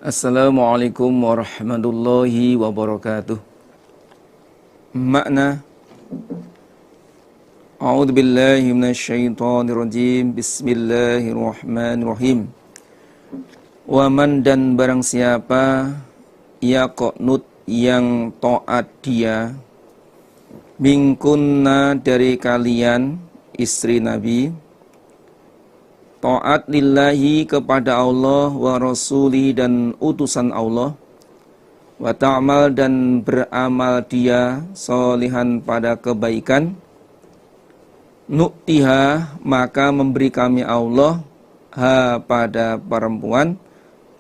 Assalamualaikum warahmatullahi wabarakatuh. Makna A'udzu billahi minasyaitonir rajim. Bismillahirrahmanirrahim. Wa man, dan barang siapa yaqnut yang taat dia, minkunna dari kalian istri Nabi, taat lillahi kepada Allah wa rasuli dan utusan Allah, wa ta'mal dan beramal dia solihan pada kebaikan, nu'tiha maka memberi kami Allah ha pada perempuan,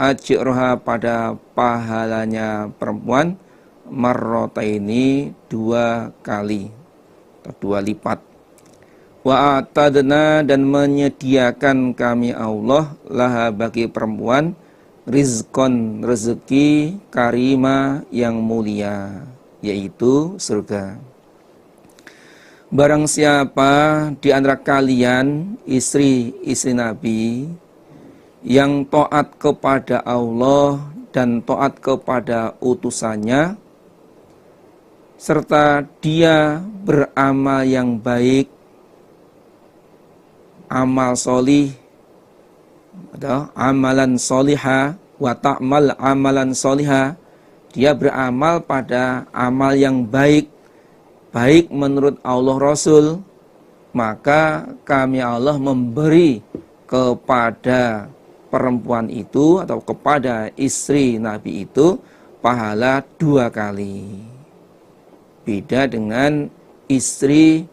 ajroha pada pahalanya perempuan, marrotaini dua kali atau dua lipat. Wa atadna dan menyediakan kami Allah laha bagi perempuan rizqon rezeki karima yang mulia, yaitu surga. Barang siapa di antara kalian istri-istri Nabi yang taat kepada Allah dan taat kepada utusannya, serta dia beramal yang baik, amal solih atau amalan soliha, wa ta'mal amalan soliha, dia beramal pada amal yang baik, baik menurut Allah Rasul, maka kami Allah memberi kepada perempuan itu atau kepada istri Nabi itu pahala dua kali. Beda dengan istri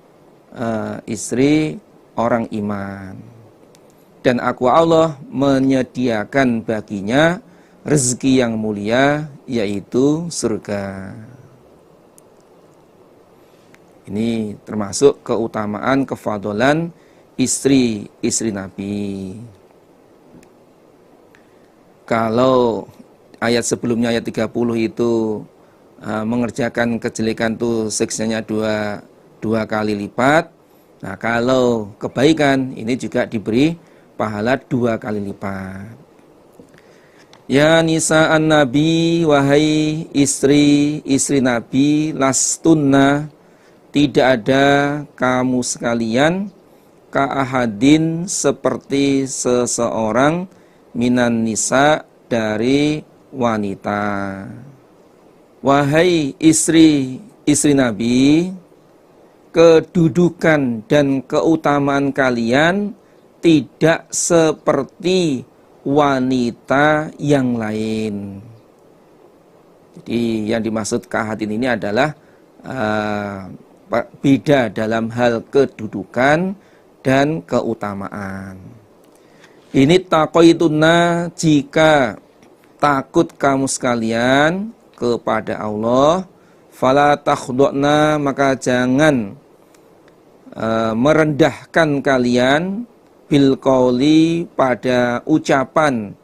orang iman. Dan aku Allah menyediakan baginya rezeki yang mulia, yaitu surga. Ini termasuk keutamaan kefadolan istri-istri Nabi. Kalau ayat sebelumnya, ayat 30 itu mengerjakan kejelekan itu siksanya dua kali lipat. Nah, kalau kebaikan ini juga diberi pahala dua kali lipat. Ya nisa'an Nabi, wahai istri-istri Nabi, lastunna, tidak ada kamu sekalian, ka'ahadin seperti seseorang, minan nisa dari wanita. Wahai istri-istri Nabi, kedudukan dan keutamaan kalian tidak seperti wanita yang lain. Jadi yang dimaksud ka'ahadin ini adalah beda dalam hal kedudukan dan keutamaan. Ini taqaituna, jika takut kamu sekalian kepada Allah, fala takhdhna, maka jangan merendahkan kalian, bil qauli pada ucapan,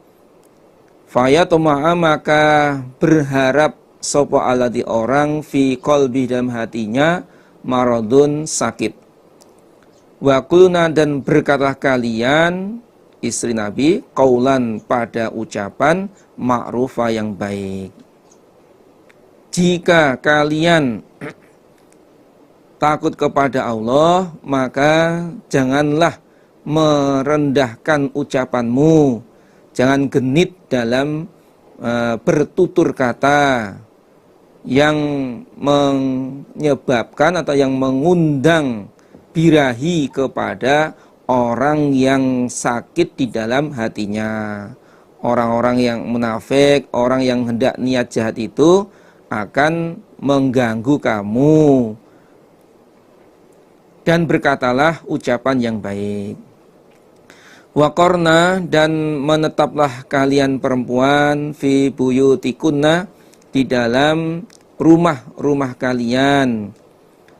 fayatma'a maka berharap sapa alladzi orang, fi qalbi dalam hatinya, maradun sakit. Wa qulna dan berkatalah kalian istri Nabi, qaulan pada ucapan, ma'rufa yang baik. Jika kalian takut kepada Allah, maka janganlah merendahkan ucapanmu, jangan genit dalam bertutur kata yang menyebabkan atau yang mengundang birahi kepada orang yang sakit di dalam hatinya. Orang-orang yang munafik, orang yang hendak niat jahat itu akan mengganggu kamu. Dan berkatalah ucapan yang baik. Waqarna, dan menetaplah kalian perempuan, fi buyutikunna, di dalam rumah-rumah kalian.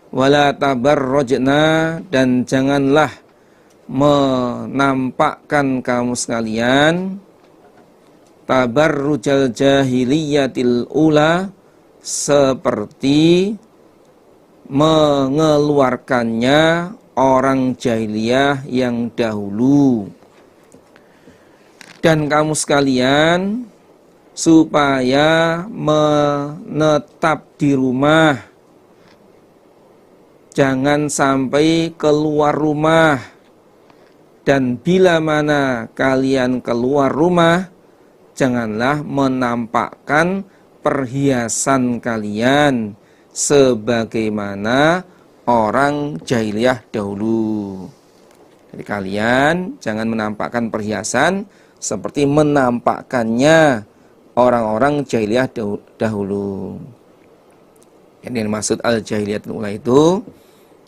Wala tabarrajna, dan janganlah menampakkan kamu sekalian tabarrujal jahiliyatil ula, seperti mengeluarkannya orang jahiliyah yang dahulu. Dan kamu sekalian supaya menetap di rumah, jangan sampai keluar rumah, dan bila mana kalian keluar rumah, janganlah menampakkan perhiasan kalian sebagaimana orang jahiliyah dahulu. Jadi kalian jangan menampakkan perhiasan seperti menampakkannya orang-orang jahiliyah dahulu. Yang dimaksud al-jahiliyatul ula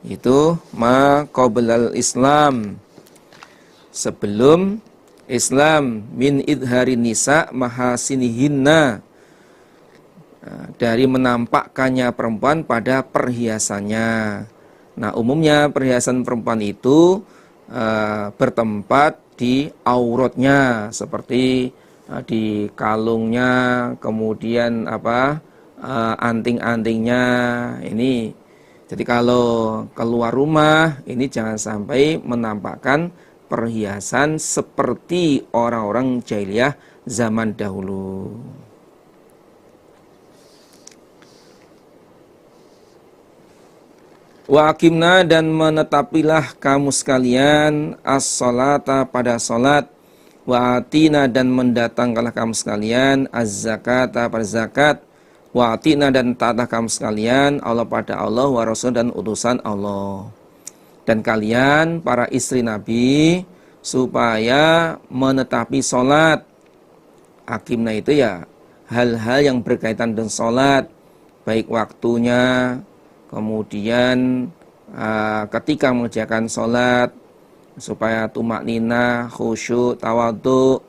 itu ma qablal Islam, sebelum Islam, min idharin nisa mahasinihinna, dari menampakkannya perempuan pada perhiasannya. Nah, umumnya perhiasan perempuan itu bertempat di auratnya, seperti di kalungnya, kemudian anting-antingnya ini. Jadi kalau keluar rumah ini jangan sampai menampakkan perhiasan seperti orang-orang jahiliyah zaman dahulu. Wa aqimna, dan menetapilah kamu sekalian as-salata pada salat, wa atina, dan mendatangkanlah kamu sekalian az-zakata pada zakat, wa atina, dan taatlah kamu sekalian Allah pada Allah wa Rasul, dan utusan Allah. Dan kalian para istri Nabi supaya menetapi salat. Aqimna itu ya hal-hal yang berkaitan dengan salat, baik waktunya, kemudian ketika mengerjakan sholat, supaya tumak nina, khusyuk, tawadhu.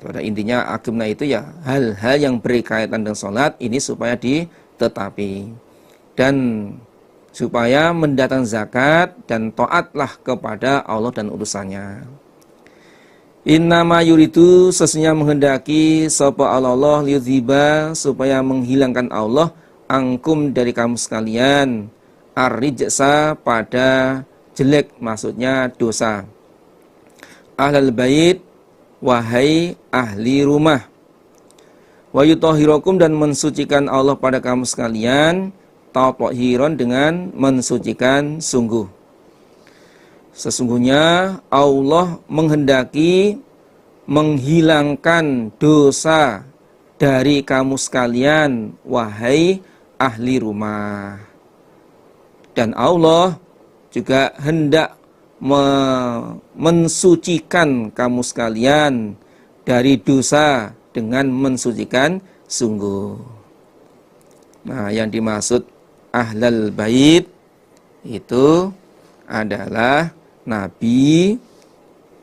Pada intinya aqimna itu ya hal-hal yang berkaitan dengan sholat ini supaya ditetapi, dan supaya mendatang zakat, dan taatlah kepada Allah dan utusannya. Innama yuridu, sesungguhnya menghendaki sapa Allah liyudhiba, supaya menghilangkan Allah angkum dari kamu sekalian ar-rijsa pada jelek, maksudnya dosa, ahlal bait, wahai ahli rumah, wa yutahhirakum, dan mensucikan Allah pada kamu sekalian tathiran, dengan mensucikan sungguh. Sesungguhnya Allah menghendaki menghilangkan dosa dari kamu sekalian, wahai ahli rumah. Dan Allah juga hendak mensucikan kamu sekalian dari dosa dengan mensucikan sungguh. Nah, yang dimaksud ahlal bait itu adalah Nabi,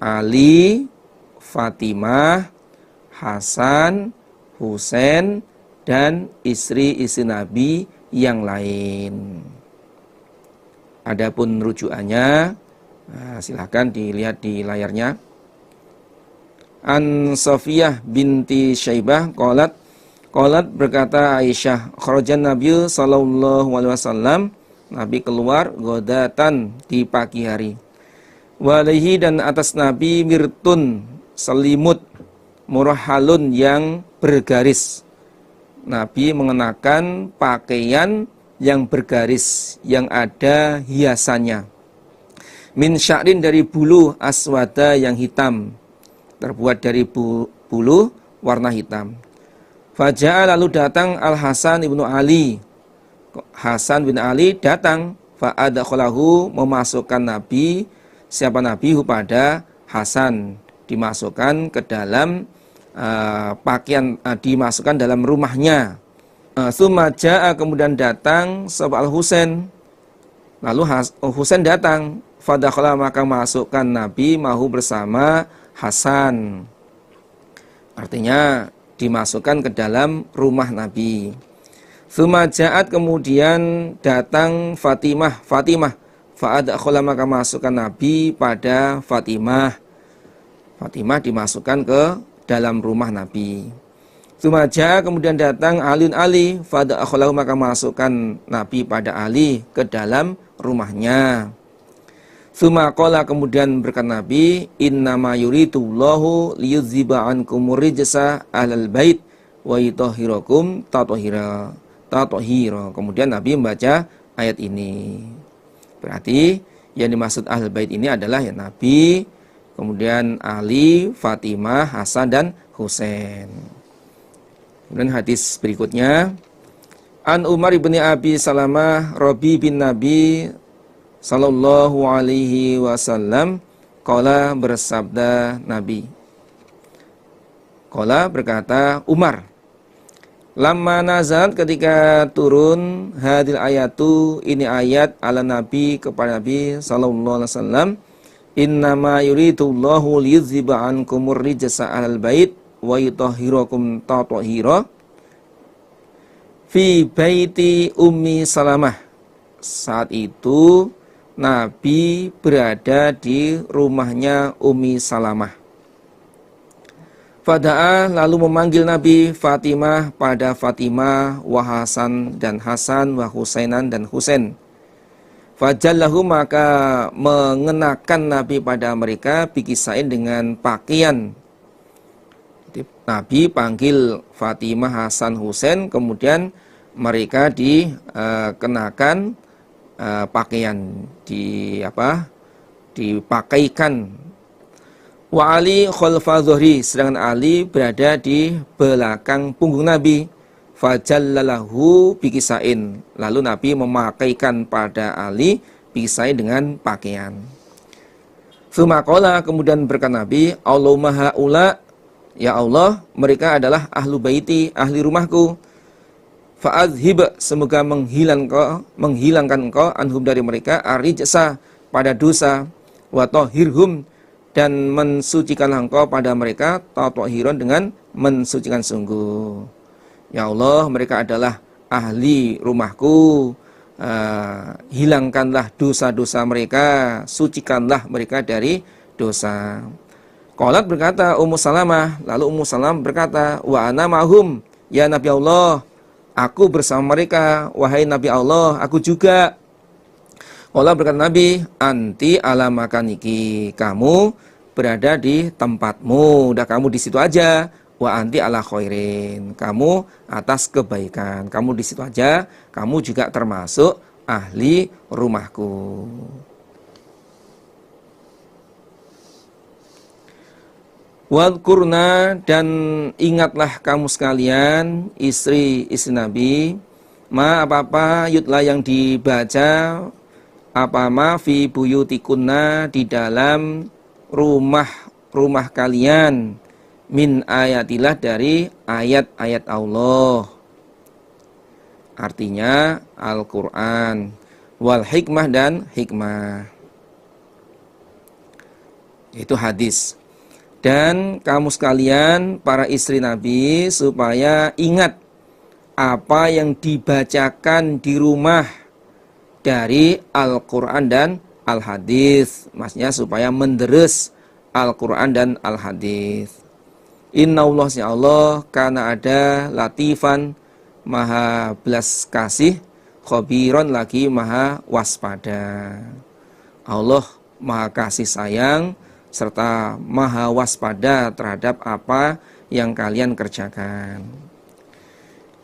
Ali, Fatimah, Hasan, Husain, dan istri-istri Nabi yang lain. Adapun rujukannya, silahkan dilihat di layarnya. An Safiyah binti Syaibah qalat berkata Aisyah, kharajan Nabi sallallahu alaihi wasallam, Nabi keluar godatan di pagi hari. Walaihi, dan atas Nabi mirtun, selimut, murahalun, yang bergaris. Nabi mengenakan pakaian yang bergaris, yang ada hiasannya. Min sya'rin, dari bulu, aswada, yang hitam, terbuat dari bulu warna hitam. Faja'a, lalu datang Al-Hasan ibnu Ali. Hasan bin Ali datang, fa'adakhalahu, memasukkan Nabi, siapa Nabi pada Hasan, dimasukkan ke dalam pakaian, dimasukkan dalam rumahnya. Tsumma ja'a, kemudian datang sapa Al-Husain, lalu Husain datang, fadakhala, maka masukkan Nabi mahu bersama Hasan, artinya dimasukkan ke dalam rumah Nabi. Tsumma ja'at, kemudian datang Fatimah, fa'adakhala, maka masukkan Nabi pada Fatimah dimasukkan ke dalam rumah Nabi. Sumaja, kemudian datang Ali, fadakhalahu, maka masukkan Nabi pada Ali ke dalam rumahnya. Tsumma qala, kemudian berkata Nabi, innama yuridullahu liyudziba ankumur rijsa ahlal bait wa yutahhirakum tathira. Kemudian Nabi membaca ayat ini. Berarti yang dimaksud ahlul bait ini adalah ya Nabi, kemudian Ali, Fatimah, Hasan dan Husain. Kemudian hadis berikutnya, An Umar ibn Abi Salamah Rabi bin Nabi sallallahu alaihi wasallam qala, bersabda Nabi. Qala, berkata Umar, lamma nazalat, ketika turun hadil ayatu, ini ayat, ala Nabi, kepada Nabi sallallahu alaihi wasallam, innama yuridullahu liyudziba ankumur rijsa alal bait wa yutahhirakum tathira fi baiti Ummi Salamah. Saat itu Nabi berada di rumahnya Ummi Salamah. Fada'a, lalu memanggil Nabi Fatimah pada Fatimah, wa Hasan dan Hasan, wa Husainan dan Husain. Fajallahu, maka mengenakan Nabi pada mereka bikisain dengan pakaian. Jadi, Nabi panggil Fatimah, Hasan, Husain, kemudian mereka dikenakan pakaian, dipakaikan. Wa Ali khalfa dhuhri, sedangkan Ali berada di belakang punggung Nabi. Fajallalahu bikisain, lalu Nabi memakaikan pada Ali bikisain dengan pakaian. Tsumma qala, kemudian berkata Nabi, Allahumma haula, ya Allah, mereka adalah ahlu baiti, ahli rumahku. Fa'adhib, semoga menghilangkan engkau anhum, dari mereka, arijsa, pada dosa, wa tahhirhum, dan mensucikanlah engkau pada mereka, tathiran, dengan mensucikan sungguh. Ya Allah, mereka adalah ahli rumahku, hilangkanlah dosa-dosa mereka, sucikanlah mereka dari dosa. Qalat, berkata Ummu Salamah, lalu Ummu Salamah berkata, wa ana ma'hum, ya Nabi Allah, aku bersama mereka, wahai Nabi Allah, aku juga. Allah, berkata Nabi, anti ala makaniki, kamu berada di tempatmu, udah kamu di situ aja. Wa anti ala khairin, kamu atas kebaikan, kamu di situ aja, kamu juga termasuk ahli rumahku. Wadkurna, dan ingatlah kamu sekalian, istri-istri Nabi, ma apa-apa yutla yang dibaca, apa ma fi buyutikunna, di dalam rumah kalian, min ayatillah, dari ayat-ayat Allah. Artinya Al-Quran, wal hikmah, dan hikmah. Itu hadis. Dan kamu sekalian, para istri Nabi, supaya ingat apa yang dibacakan di rumah dari Al-Quran dan Al-Hadis. Maksudnya supaya menderes Al-Quran dan Al-Hadis. Inna Allah, ya Allah, karena ada latifan, maha belas kasih, khobiron, lagi maha waspada. Allah maha kasih sayang, serta maha waspada terhadap apa yang kalian kerjakan.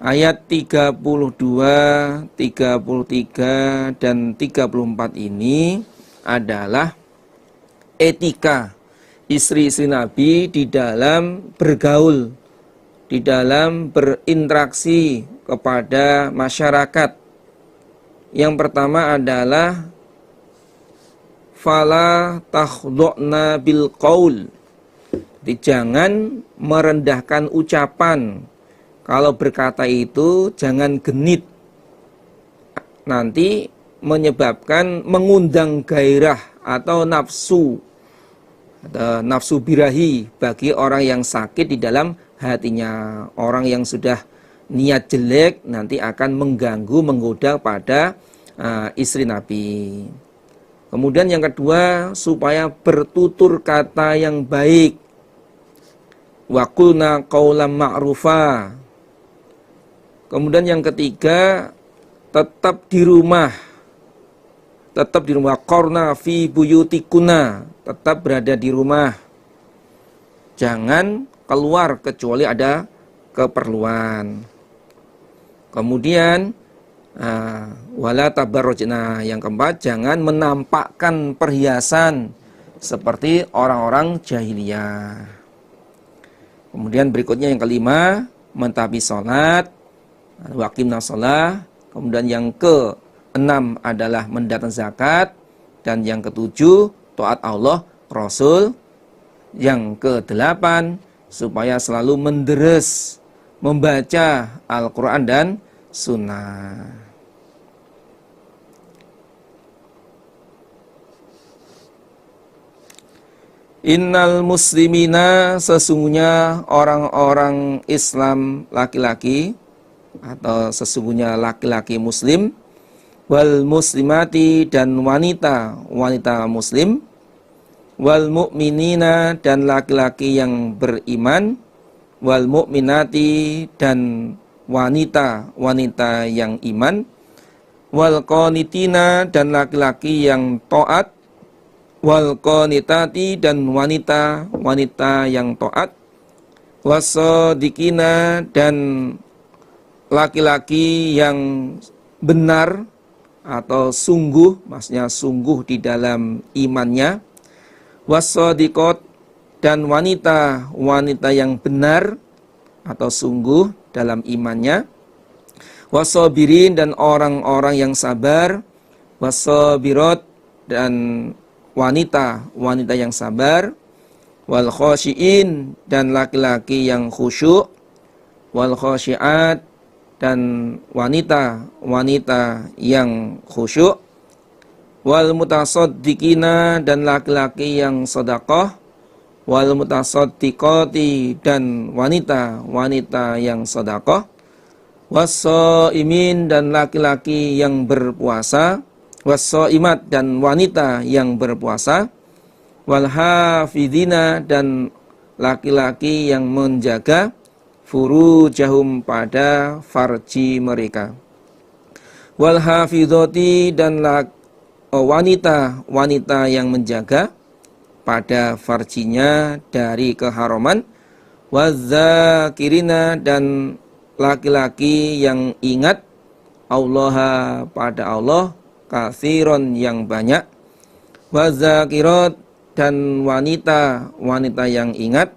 Ayat 32, 33, dan 34 ini adalah etika istri-istri Nabi di dalam bergaul, di dalam berinteraksi kepada masyarakat. Yang pertama adalah fala takhdu'na bil qaul. Jadi jangan merendahkan ucapan. Kalau berkata itu jangan genit. Nanti menyebabkan mengundang gairah atau nafsu birahi bagi orang yang sakit di dalam hatinya. Orang yang sudah niat jelek nanti akan mengganggu, menggoda pada istri Nabi. Kemudian yang kedua, supaya bertutur kata yang baik. Wa qulna qaulan ma'rufa. Kemudian yang ketiga, tetap di rumah tetap di rumah. Qarna fi buyutikuna, tetap berada di rumah. Jangan keluar kecuali ada keperluan. Kemudian wala tabarrujna, yang keempat, jangan menampakkan perhiasan seperti orang-orang jahiliyah. Kemudian berikutnya yang kelima, mentaati salat, waqimna shalah. Kemudian yang keenam adalah mendatang zakat, dan yang ketujuh taat Allah Rasul. Yang kedelapan, supaya selalu menderes membaca Al-Quran dan Sunnah. Innal muslimina, sesungguhnya orang-orang Islam laki-laki, atau sesungguhnya laki-laki muslim, wal muslimati, dan wanita muslim, wal mu'minina, dan laki-laki yang beriman, wal mu'minati, dan wanita yang iman, wal qanitina, dan laki-laki yang taat, wal qanitati, dan wanita yang taat, wasadiqina, dan laki-laki yang benar atau sungguh, maksudnya sungguh di dalam imannya, wasadiqat, dan wanita yang benar atau sungguh dalam imannya, wasabirin, dan orang-orang yang sabar, wasabirat, dan wanita yang sabar, wal khasyiin, dan laki-laki yang khusyuk, wal khasyiat, dan wanita yang khusyuk, wal mutasaddiqina, dan laki-laki yang sedekah, wal mutasaddiqati, dan wanita yang sedekah, wassaimin, dan laki-laki yang berpuasa, wassaimat, dan wanita yang berpuasa, wal hafidina, dan laki-laki yang menjaga furujahum, pada farji mereka, wal hafidhati, dan wanita yang menjaga pada farjinya dari keharaman, wadzakirina, dan laki-laki yang ingat Allah, pada Allah, katsiron, yang banyak, wadzakirat, dan wanita yang ingat,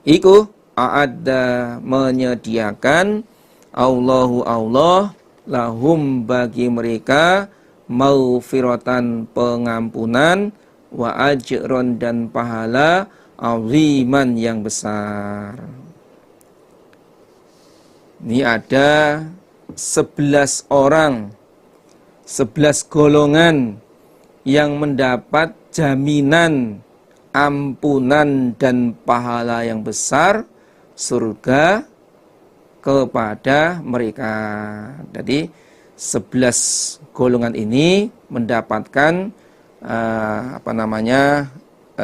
iku a'adda, menyediakan Allah lahum, bagi mereka, maghfiratan, pengampunan, wa ajron, dan pahala, aziman, yang besar. Ini ada 11 orang, 11 golongan yang mendapat jaminan ampunan dan pahala yang besar surga kepada mereka. Jadi 11 golongan ini mendapatkan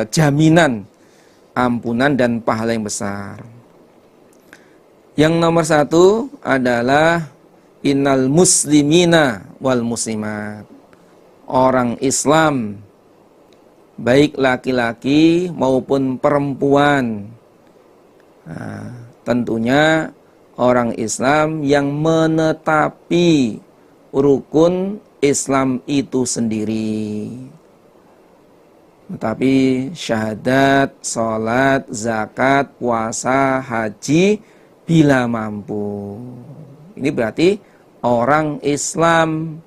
jaminan ampunan dan pahala yang besar. Yang nomor 1 adalah innal muslimina wal muslimat, orang Islam baik laki-laki maupun perempuan. Tentunya orang Islam yang menetapi rukun Islam itu sendiri. Tetapi syahadat, sholat, zakat, puasa, haji bila mampu. Ini berarti orang Islam.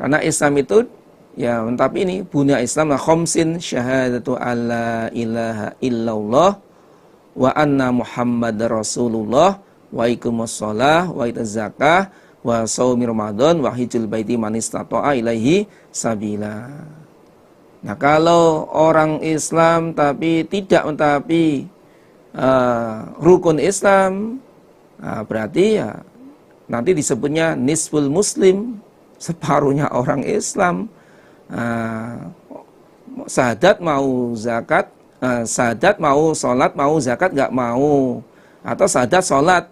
Karena Islam itu ya, tapi ini bunya Islam khamsin, syahadatu alla ilaha illallah wa anna muhammadar rasulullah wa iqamus shalah wa itaz zakah wa shaumi ramadan wa hijjul baiti man istata'a ilaihi sabila. Nah, kalau orang Islam tapi tidak mentaati rukun Islam, berarti ya nanti disebutnya nisful muslim, separuhnya orang Islam. Syahadat mau zakat, syahadat mau sholat, mau zakat nggak mau, atau syahadat sholat,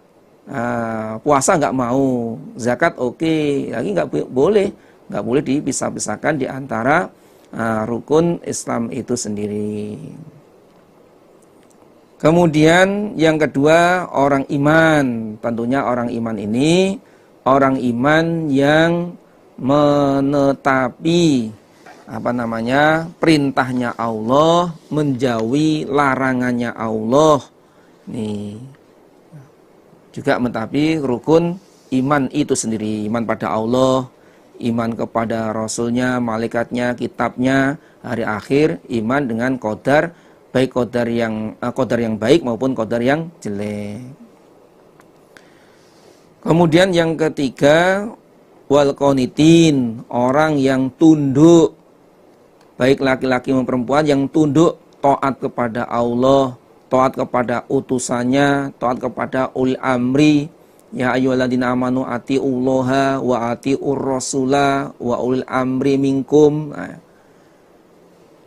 puasa nggak mau, zakat oke, lagi nggak boleh, nggak boleh dipisah-pisahkan di antara rukun Islam itu sendiri. Kemudian yang kedua, orang iman. Tentunya orang iman ini orang iman yang menetapi perintahnya Allah, menjauhi larangannya Allah. Nih, juga menetapi rukun iman itu sendiri, iman pada Allah, iman kepada Rasulnya, malaikatnya, kitabnya, hari akhir, iman dengan qadar, baik qadar yang baik maupun qadar yang jelek. Kemudian yang ketiga, wal qanitin, orang yang tunduk, baik laki-laki maupun perempuan yang tunduk taat kepada Allah, taat kepada utusannya, taat kepada ulil amri. Ya ayyuhalladzina amanu atiullaha wa atiur rasula wa ulil amri minkum.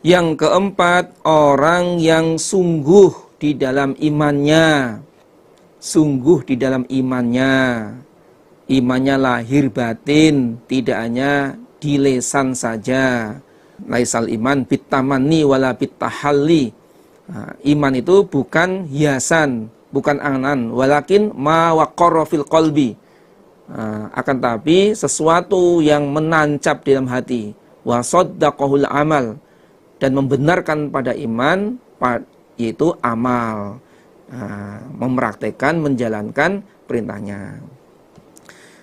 Yang keempat, orang yang sungguh di dalam imannya. Sungguh di dalam imannya. Imannya lahir batin, tidak hanya di lisan saja. Laisal iman bitamanni wala bitahalli. Iman itu bukan hiasan, bukan angan, walakin ma waqarra fil qalbi. Akan tapi sesuatu yang menancap di dalam hati, wa saddaqahul amal, dan membenarkan pada iman, yaitu amal, mempraktekkan, menjalankan perintahnya.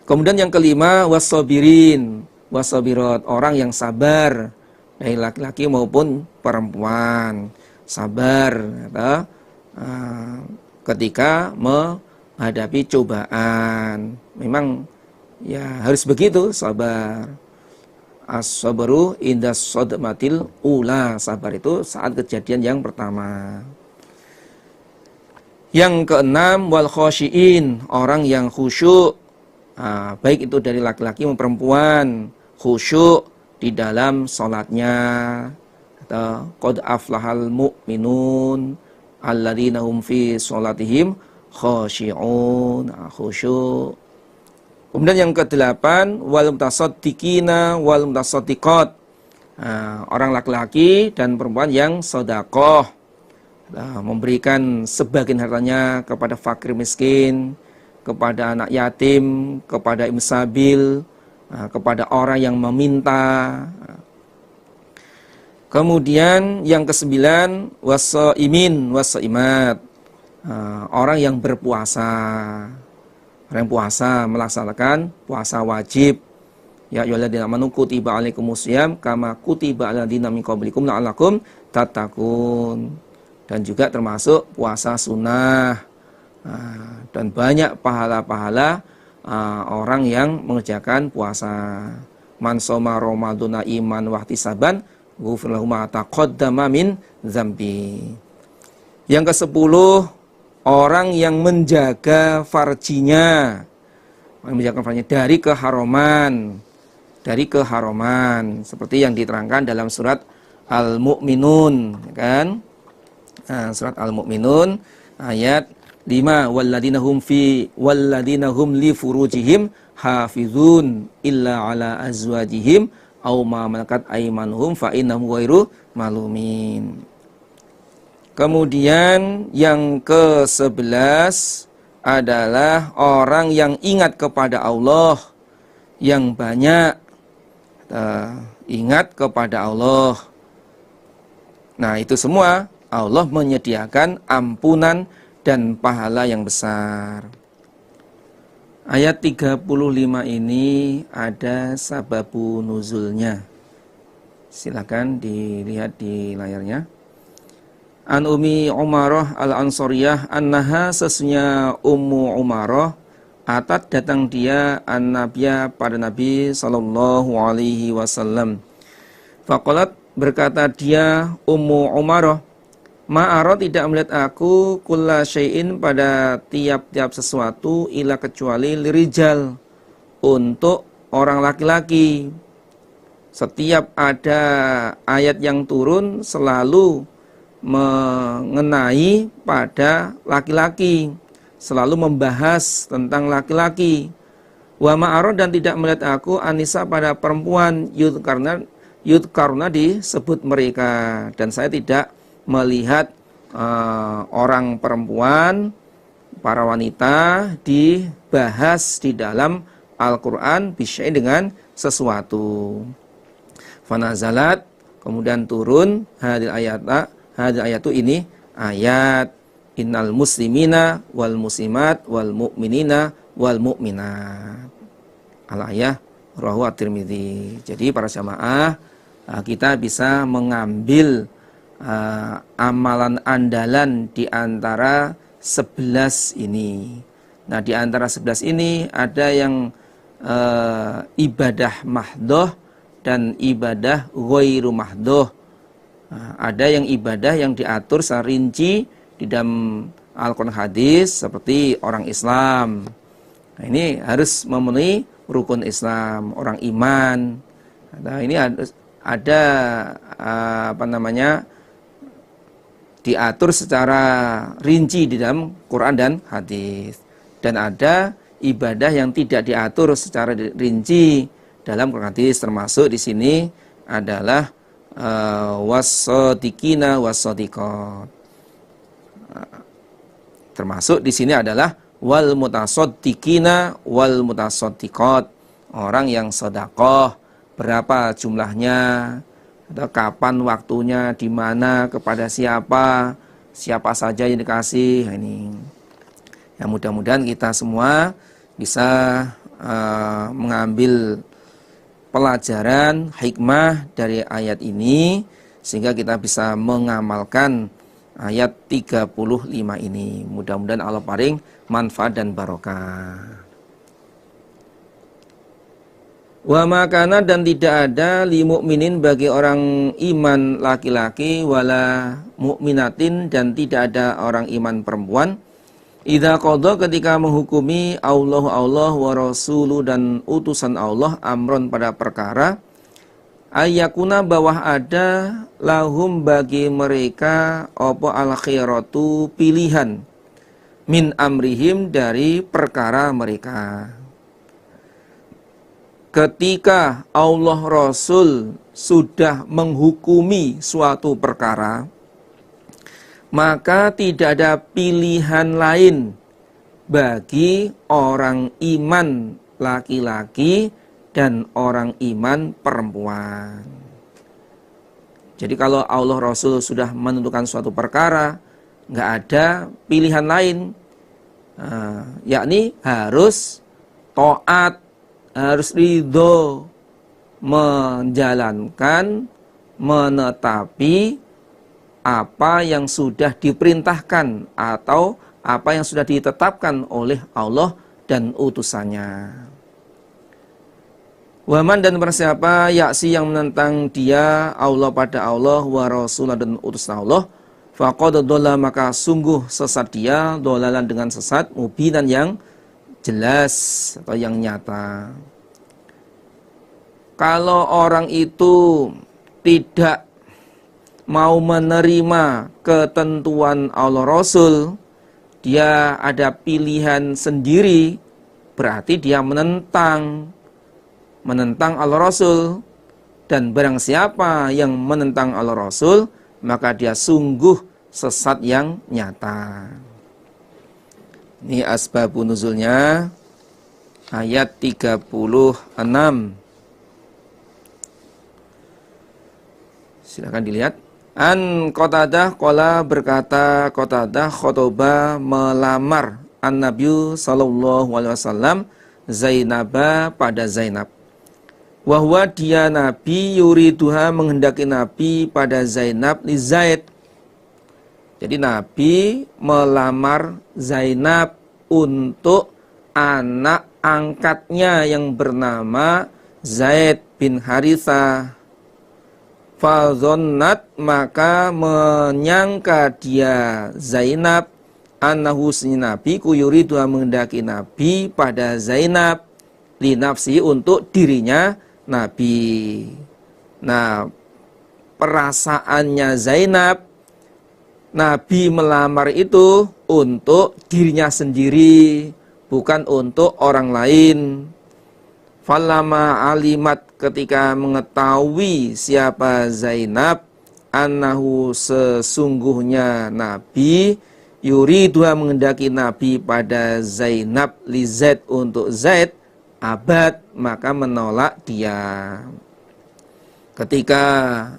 Kemudian yang kelima, wasabirin, wasabirat, orang yang sabar, dari laki-laki maupun perempuan, sabar ketika menghadapi cobaan. Memang ya harus begitu, sabar. As-sabru indas sadmatil ula, sabar itu saat kejadian yang pertama. Yang keenam, wal khosyiin, orang yang khusyuk, baik itu dari laki-laki maupun perempuan, khusyuk di dalam sholatnya. Qad aflahal mu'minun alladzina hum fi sholatihim khosyi'un, khusyuk. Kemudian yang kedelapan, wal mutasaddiqina wal mutasaddiqat, orang laki-laki dan perempuan yang sedekah, memberikan sebagian hartanya kepada fakir miskin, kepada anak yatim, kepada imsabil, kepada orang yang meminta. Kemudian yang kesembilan, wasaimin wasaimat, orang yang berpuasa. Orang yang puasa, melaksanakan puasa wajib. Ya ayyuhalladzina amanu kutiba alaikumusiyam kama kutiba alal ladzina min qablikum la'allakum tattaqun. Dan juga termasuk puasa sunnah. Dan banyak pahala-pahala orang yang mengerjakan puasa. Man shoma ramadhana iman wa ihtisaban ghufira lahu ma taqaddama min dzambi. Yang ke-10, orang yang menjaga farjinya, dari keharaman, seperti yang diterangkan dalam surat Al-Mu'minun, kan? Surat Al-Mu'minun ayat 5, walladzina hum li furujihim hafizun illa ala azwajihim aw ma malakat aymanuhum fa innahum ghairu malumin. Kemudian yang ke-11 adalah orang yang ingat kepada Allah, yang banyak ingat kepada Allah. Nah, itu semua Allah menyediakan ampunan dan pahala yang besar. Ayat 35 ini ada sababu nuzulnya. Silakan dilihat di layarnya. An Ummi Umarah al-Ansariyah annaha, sesungguhnya Ummu Umarah, atat datang dia an-nabiyya pada Nabi sallallahu alaihi wasallam. Faqalat, berkata dia Ummu Umarah, ma'ara, tidak melihat aku kulla syai'in, pada tiap-tiap sesuatu, ila kecuali lirijal, untuk orang laki-laki. Setiap ada ayat yang turun selalu mengenai pada laki-laki, selalu membahas tentang laki-laki. Wa ma'arad dan tidak melihat aku anisa pada perempuan yudkarna disebut mereka, dan saya tidak melihat orang perempuan, para wanita dibahas di dalam Al-Quran bisyai dengan sesuatu. Fanazalat, kemudian turun hadil ayatu ini ayat innal muslimina wal muslimat wal mu'minina wal mu'minat. Al-ayah rawahu at-Tirmidzi. Jadi para jamaah, kita bisa mengambil amalan andalan di antara 11 ini. Nah, di antara 11 ini ada yang ibadah mahdoh dan ibadah ghairu mahdoh. Ada yang ibadah yang diatur secara rinci di dalam Al-Quran hadis seperti orang Islam. Nah, ini harus memenuhi rukun Islam, orang iman. Nah, ini ada diatur secara rinci di dalam Quran dan hadis. Dan ada ibadah yang tidak diatur secara rinci dalam Quran hadis, termasuk di sini adalah was-shadiqina was-shadiqat. Termasuk di sini adalah wal mutasaddiqina wal mutasaddiqat, orang yang sedekah, berapa jumlahnya, atau kapan waktunya, di mana, kepada siapa saja yang dikasih. Ini ya, mudah-mudahan kita semua bisa mengambil pelajaran hikmah dari ayat ini sehingga kita bisa mengamalkan ayat 35 ini. Mudah-mudahan Allah paring manfaat dan barokah. Wa makana dan tidak ada li mukminin bagi orang iman laki-laki wala mukminatin dan tidak ada orang iman perempuan idza qada ketika menghukumi Allah wa rasulu dan utusan Allah amron pada perkara ayakuna bawah ada lahum bagi mereka apa al khiratu pilihan min amrihim dari perkara mereka. Ketika Allah Rasul sudah menghukumi suatu perkara, maka tidak ada pilihan lain bagi orang iman laki-laki dan orang iman perempuan. Jadi kalau Allah Rasul sudah menentukan suatu perkara, nggak ada pilihan lain, yakni harus taat, harus ridho menjalankan, menetapi apa yang sudah diperintahkan atau apa yang sudah ditetapkan oleh Allah dan utusannya. Waman dan bersiapa yaksi yang menentang dia Allah pada Allah wa rasulah dan utusan Allah, faqad dhalla maka sungguh sesat dia dhalalan dengan sesat mubinan yang jelas atau yang nyata. Kalau orang itu tidak mau menerima ketentuan Allah Rasul, dia ada pilihan sendiri, berarti dia menentang Allah Rasul. Dan barang siapa yang menentang Allah Rasul, maka dia sungguh sesat yang nyata. Ini asbabun nuzulnya ayat 36. Silakan dilihat. An Qatadah qala berkata Qatadah khotoba melamar an Nabi sallallahu alaihi wasallam Zainaba pada Zainab. Wahwa dia Nabi yuriduha menghendaki Nabi pada Zainab li Zaid. Jadi Nabi melamar Zainab untuk anak angkatnya yang bernama Zaid bin Harithah. Fadzonnat maka menyangka dia Zainab annahu Nabi yuriduha menghendaki Nabi pada Zainab li nafsi untuk dirinya Nabi. Nah, perasaannya Zainab, Nabi melamar itu untuk dirinya sendiri, bukan untuk orang lain. Falamma alimat, ketika mengetahui siapa Zainab, annahu, sesungguhnya Nabi, yuridua, menghendaki Nabi pada Zainab, li Zaid, untuk Zaid, abad, maka menolak dia. Ketika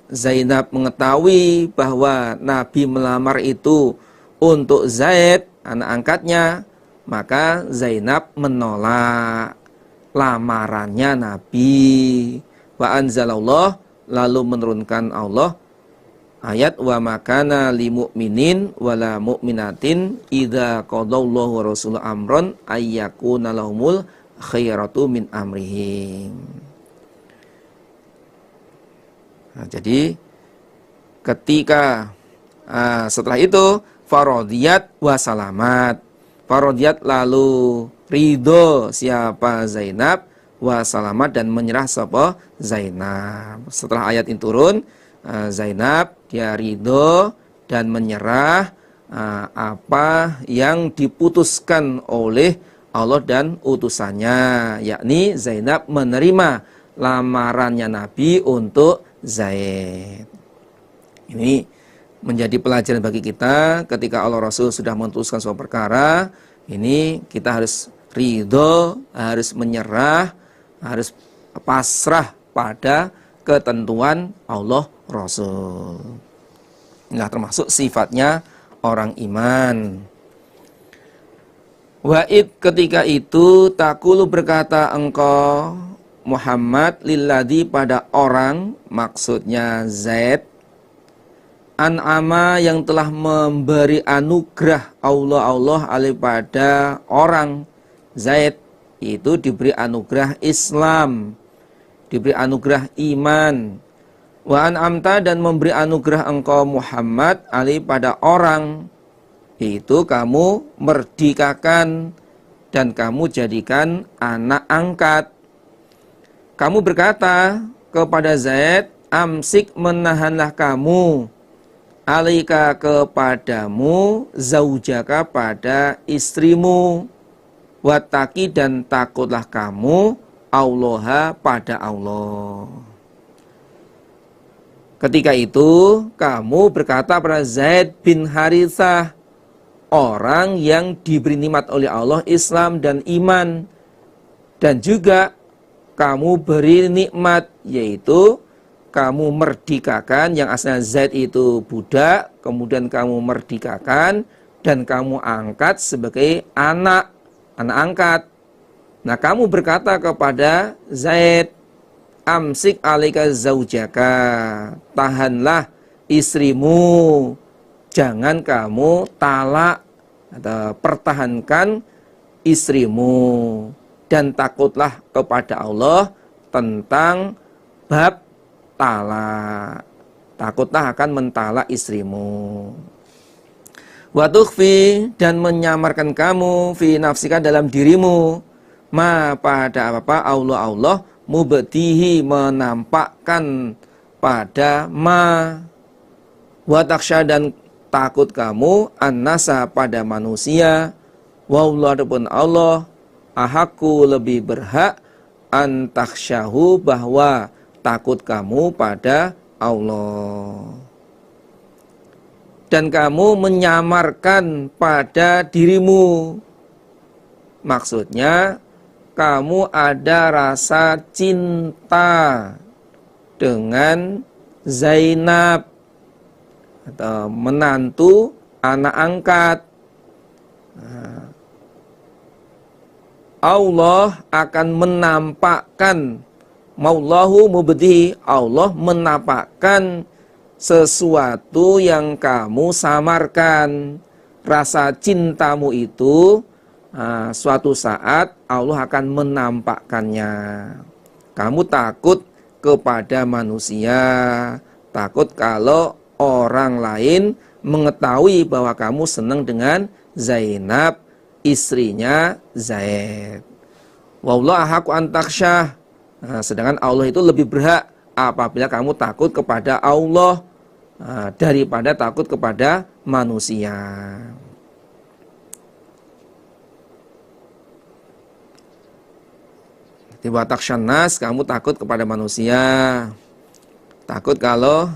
Zainab mengetahui bahwa Nabi melamar itu untuk Zaid, anak angkatnya, maka Zainab menolak lamarannya Nabi. Wa anzalallah, lalu menurunkan Allah ayat wa makana li mu'minin wala mu'minatin idza qadallahu wa rasuluhu amron ayyakuna lahumul khairatu min amrihim. Nah, jadi ketika setelah itu farodiyat wa salamat. Farodiyat, lalu ridho siapa Zainab, wa salamat, dan menyerah siapa Zainab. Setelah ayat ini turun, Zainab dia ridho dan menyerah apa yang diputuskan oleh Allah dan utusannya, yakni Zainab menerima lamarannya Nabi untuk Zaid. Ini menjadi pelajaran bagi kita ketika Allah Rasul sudah memutuskan suatu perkara, ini kita harus ridho, harus menyerah, harus pasrah pada ketentuan Allah Rasul. Nah, termasuk sifatnya orang iman. Wa'id, ketika itu takulu, berkata engkau Muhammad, lilladzi, pada orang, maksudnya Zaid, an'ama, yang telah memberi anugerah Allah alaihi, pada orang Zaid itu diberi anugerah Islam, diberi anugerah iman. Wa an'amta, dan memberi anugerah engkau Muhammad alaihi, pada orang itu kamu merdekakan dan kamu jadikan anak angkat. Kamu berkata kepada Zaid, amsik, menahanlah kamu, alaika, kepadamu, zaujaka, pada istrimu, wattaqi, dan takutlah kamu, Allaha, pada Allah. Ketika itu kamu berkata pada Zaid bin Harithah, orang yang diberi nikmat oleh Allah Islam dan iman, dan juga kamu beri nikmat, yaitu kamu merdekakan, yang asalnya Zaid itu budak, kemudian kamu merdekakan dan kamu angkat sebagai anak angkat. Nah, kamu berkata kepada Zaid, amsik alaika zaujaka, tahanlah istrimu, jangan kamu talak atau pertahankan istrimu, dan takutlah kepada Allah tentang bab talak. Takutlah akan mentalak istrimu. Wa tukhfi, dan menyamarkan kamu, fi nafsika, dalam dirimu, ma, pada apa Allah mubtihi, menampakkan pada ma. Wa taksha, dan takut kamu, annasa, pada manusia, wa Allah, adapun Allah, ahaku, lebih berhak, antaksyahu, bahwa takut kamu pada Allah. Dan kamu menyamarkan pada dirimu, maksudnya kamu ada rasa cinta dengan Zainab atau menantu anak angkat. Allah akan menampakkan, maullahu mubdi, Allah menampakkan sesuatu yang kamu samarkan. Rasa cintamu itu suatu saat Allah akan menampakkannya. Kamu takut kepada manusia, takut kalau orang lain mengetahui bahwa kamu senang dengan Zainab, istrinya Zaid. Wallahu ahaqu an takhsyah. Sedangkan Allah itu lebih berhak apabila kamu takut kepada Allah daripada takut kepada manusia. Tiba taksyanas, kamu takut kepada manusia. Takut kalau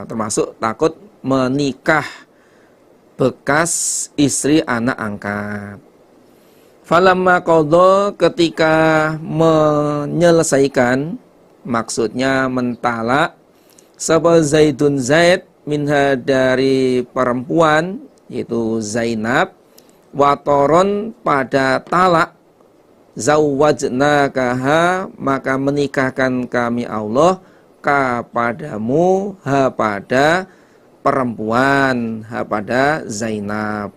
termasuk takut menikah bekas istri anak angkat. Falamma qadha, ketika menyelesaikan, maksudnya mentalak, sapa Zaidun Zaid minha dari perempuan yaitu Zainab, watoron pada talak, zawwajnakaha maka menikahkan kami Allah kepadamu pada perempuan, pada Zainab.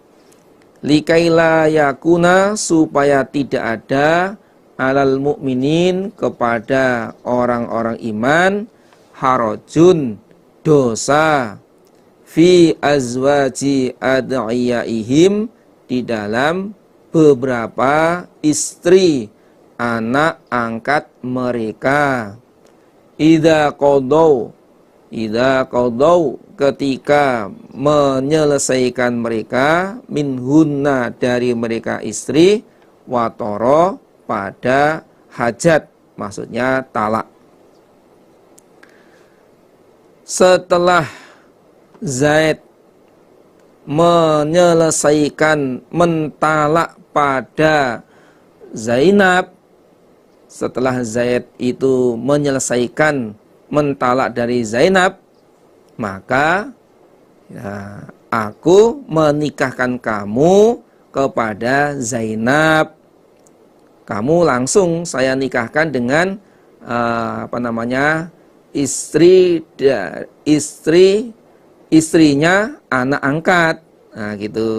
Likaila yakuna, supaya tidak ada alal mukminin kepada orang-orang iman harajun dosa fi azwaji ad'iyaihim di dalam beberapa istri anak angkat mereka. Idza qadau ketika menyelesaikan mereka minhunna dari mereka istri watoro pada hajat, maksudnya talak. Setelah Zaid menyelesaikan mentalak pada Zainab, setelah Zaid itu menyelesaikan mentalak dari Zainab, maka ya, aku menikahkan kamu kepada Zainab. Kamu langsung saya nikahkan dengan istrinya anak angkat. Nah, gitu.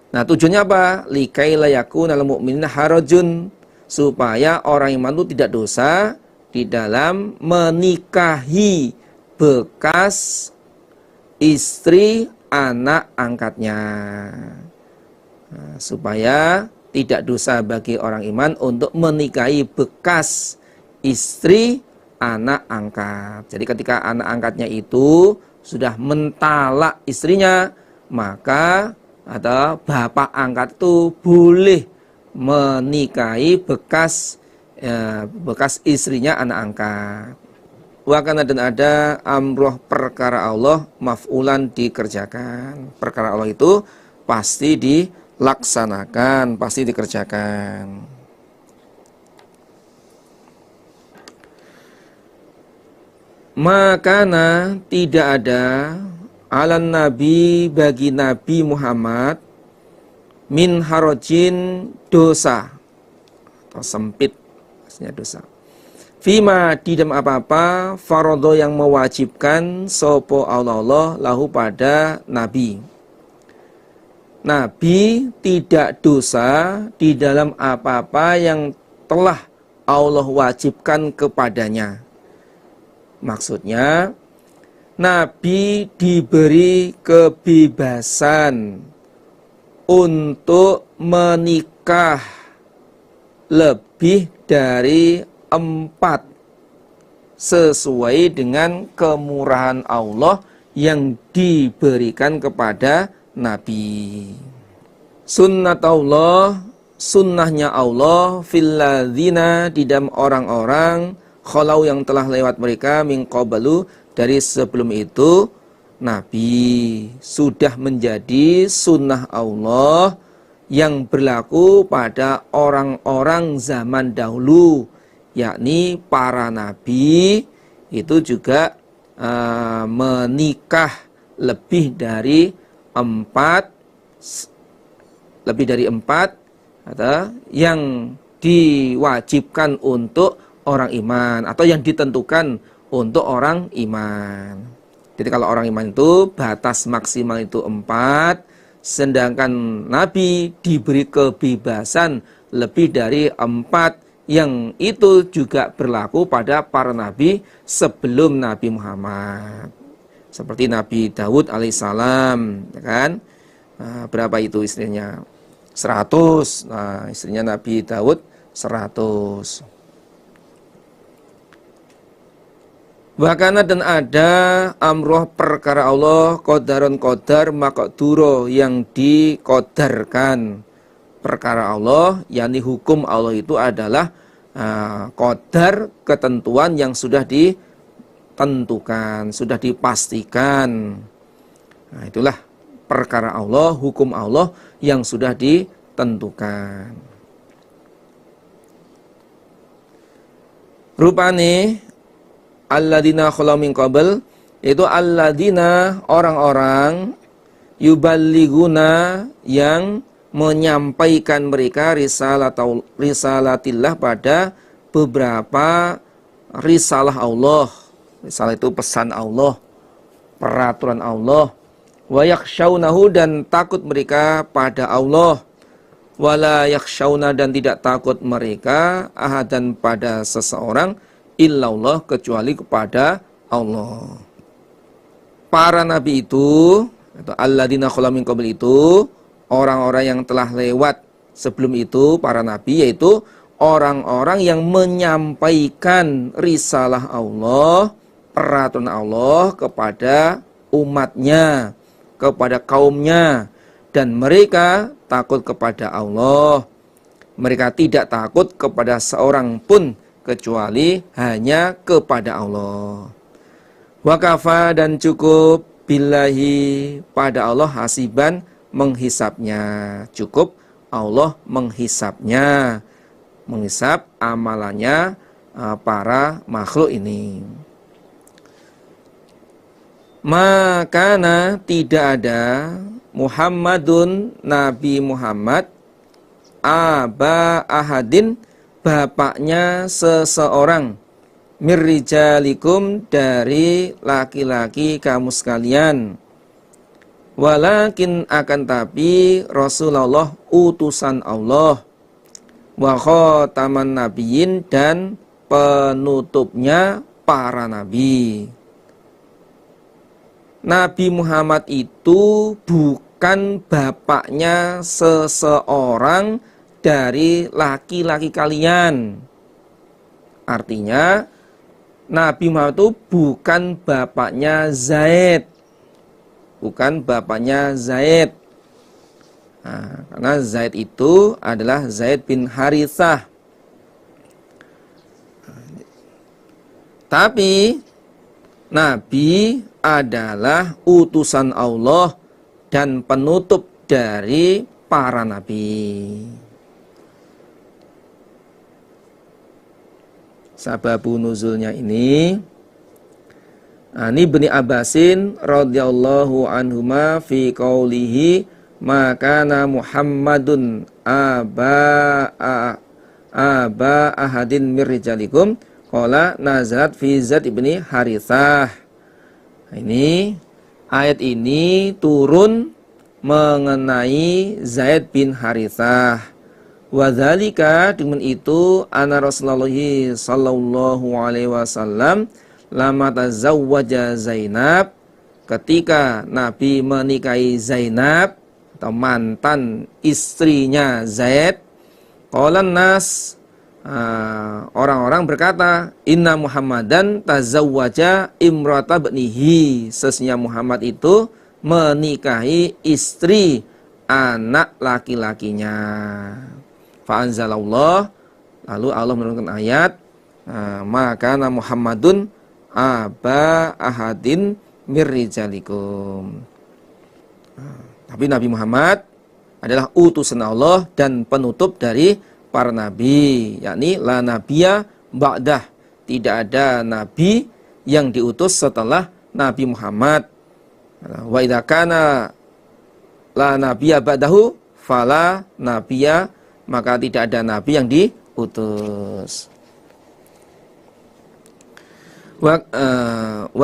Nah, tujuannya apa? Likaila yakunal mu'minina harajun, supaya orang iman itu tidak dosa di dalam menikahi bekas istri anak angkatnya. Nah, supaya tidak dosa bagi orang iman untuk menikahi bekas istri anak angkat. Jadi ketika anak angkatnya itu sudah mentalak istrinya, maka atau bapak angkat itu boleh menikahi bekas istrinya anak angkat. Wakana, dan ada amroh perkara Allah maf'ulan dikerjakan. Perkara Allah itu pasti dilaksanakan, pasti dikerjakan. Makana, tidak ada alan nabi bagi Nabi Muhammad min harajin dosa atau sempit, maksudnya dosa. Fima, di dalam apa-apa farodo yang mewajibkan sopo Allah lahu pada Nabi. Nabi tidak dosa di dalam apa-apa yang telah Allah wajibkan kepadanya. Maksudnya Nabi diberi kebebasan untuk menikah lebih dari 4 sesuai dengan kemurahan Allah yang diberikan kepada Nabi. Sunnatullah, sunnahnya Allah fil ladzina, di dalam orang-orang khalau yang telah lewat mereka min qablu, dari sebelum itu Nabi sudah menjadi sunnah Allah yang berlaku pada orang-orang zaman dahulu, yakni para nabi itu juga menikah lebih dari 4 atau yang diwajibkan untuk orang iman atau yang ditentukan untuk orang iman. Jadi kalau orang iman itu batas maksimal itu 4, sedangkan Nabi diberi kebebasan lebih dari 4, yang itu juga berlaku pada para nabi sebelum Nabi Muhammad. Seperti Nabi Daud alaihissalam, ya kan? Nah, berapa itu istrinya? 100. Nah, istrinya Nabi Daud 100. Wakana, dan ada amroh perkara Allah kodaron kodar makduro yang dikodarkan. Perkara Allah, yakni hukum Allah itu adalah qadar, ketentuan yang sudah ditentukan, sudah dipastikan. Nah, itulah perkara Allah, hukum Allah yang sudah ditentukan. Rupane alladzina khalau min qabl, itu alladzina, orang-orang, yuballiguna, yang menyampaikan mereka risalatillah, pada beberapa risalah Allah. Risalah itu pesan Allah, peraturan Allah. Wa yakhshawnahu, dan takut mereka pada Allah. Wala yakhshawna, dan tidak takut mereka ahadan, pada seseorang, illallah, kecuali kepada Allah. Para nabi itu, atau alladzina khalau min qabl, itu orang-orang yang telah lewat sebelum itu, para nabi, yaitu orang-orang yang menyampaikan risalah Allah, peraturan Allah kepada umatnya, kepada kaumnya, dan mereka takut kepada Allah. Mereka tidak takut kepada seorang pun kecuali hanya kepada Allah. Wa kafa, dan cukup, billahi, pada Allah, hasiban, menghisapnya. Cukup Allah menghisapnya, menghisap amalannya para makhluk ini. Makana, tidak ada, Muhammadun, Nabi Muhammad, aba ahadin, bapaknya seseorang, mirrijalikum, dari laki-laki kamu sekalian. Walakin, akan tapi, Rasulullah, utusan Allah, wa khataman nabiyyin, dan penutupnya para nabi. Nabi Muhammad itu bukan bapaknya seseorang dari laki-laki kalian. Artinya Nabi Muhammad itu bukan bapaknya Zaid. Bukan bapaknya Zaid. Nah, karena Zaid itu adalah Zaid bin Harithah. Tapi Nabi adalah utusan Allah dan penutup dari para nabi. Sababun nuzulnya ini, Ani bin Abbasin radhiyallahu anhuma fi qaulihi makana Muhammadun aba ahadin mir rijalikum qala nazalat fi Zaid ibni Harithah. Ini ayat ini turun mengenai Zaid bin Harithah. Wa dzalika, dengan itu, anna Rasulullah sallallahu alaihi wasallam lama tazawwaja Zainab, ketika Nabi menikahi Zainab atau mantan istrinya Zaid, qalan nas, orang-orang berkata, inna Muhammadan tazawwaja imrata bnihi, sesungguhnya Muhammad itu menikahi istri anak laki-lakinya. Fa'anzalallah, lalu Allah menurunkan ayat, maka Muhammadun aba ahadin mirrijalikum. Tapi Nabi Muhammad adalah utusan Allah dan penutup dari para nabi, yakni la nabiyya ba'dah, tidak ada nabi yang diutus setelah Nabi Muhammad. Wa idza kana la nabiyya ba'dahu fala nabiyya, maka tidak ada nabi yang diutus. Wa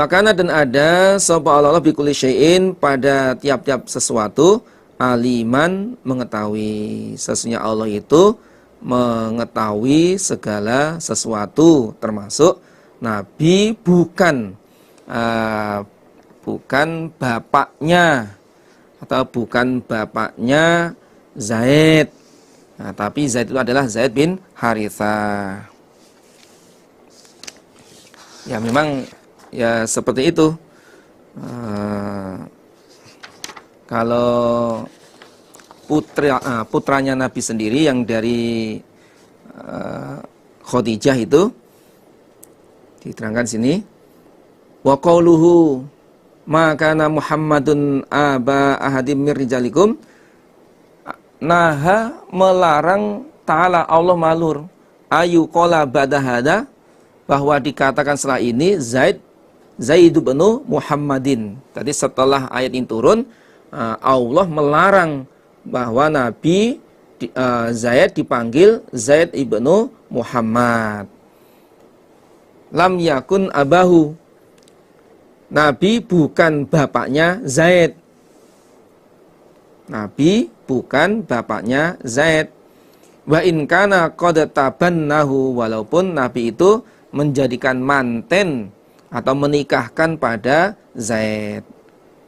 kana, dan ada sapa Allah bi kulli syai'in, pada tiap-tiap sesuatu, aliman, mengetahui. Sesungguhnya Allah itu mengetahui segala sesuatu, termasuk Nabi bukan bapaknya atau bukan bapaknya Zaid. Nah, tapi Zaid itu adalah Zaid bin Harithah. Ya memang ya seperti itu. Kalau putranya Nabi sendiri yang dari Khadijah itu diterangkan sini. Wa qauluhu ma kana Muhammadun aba ahadim mir rijalikum. Naha melarang ta'ala Allah malur ayu qala ba'da hada, bahwa dikatakan setelah ini Zaid bin Muhammadin. Tadi setelah ayat ini turun, Allah melarang bahwa Nabi Zaid dipanggil Zaid ibnu Muhammad. Lam yakun abahu, Nabi bukan bapaknya Zaid. Nabi bukan bapaknya Zaid. Wa in kana qad tabannahu, walaupun Nabi itu menjadikan manten atau menikahkan pada Zaid.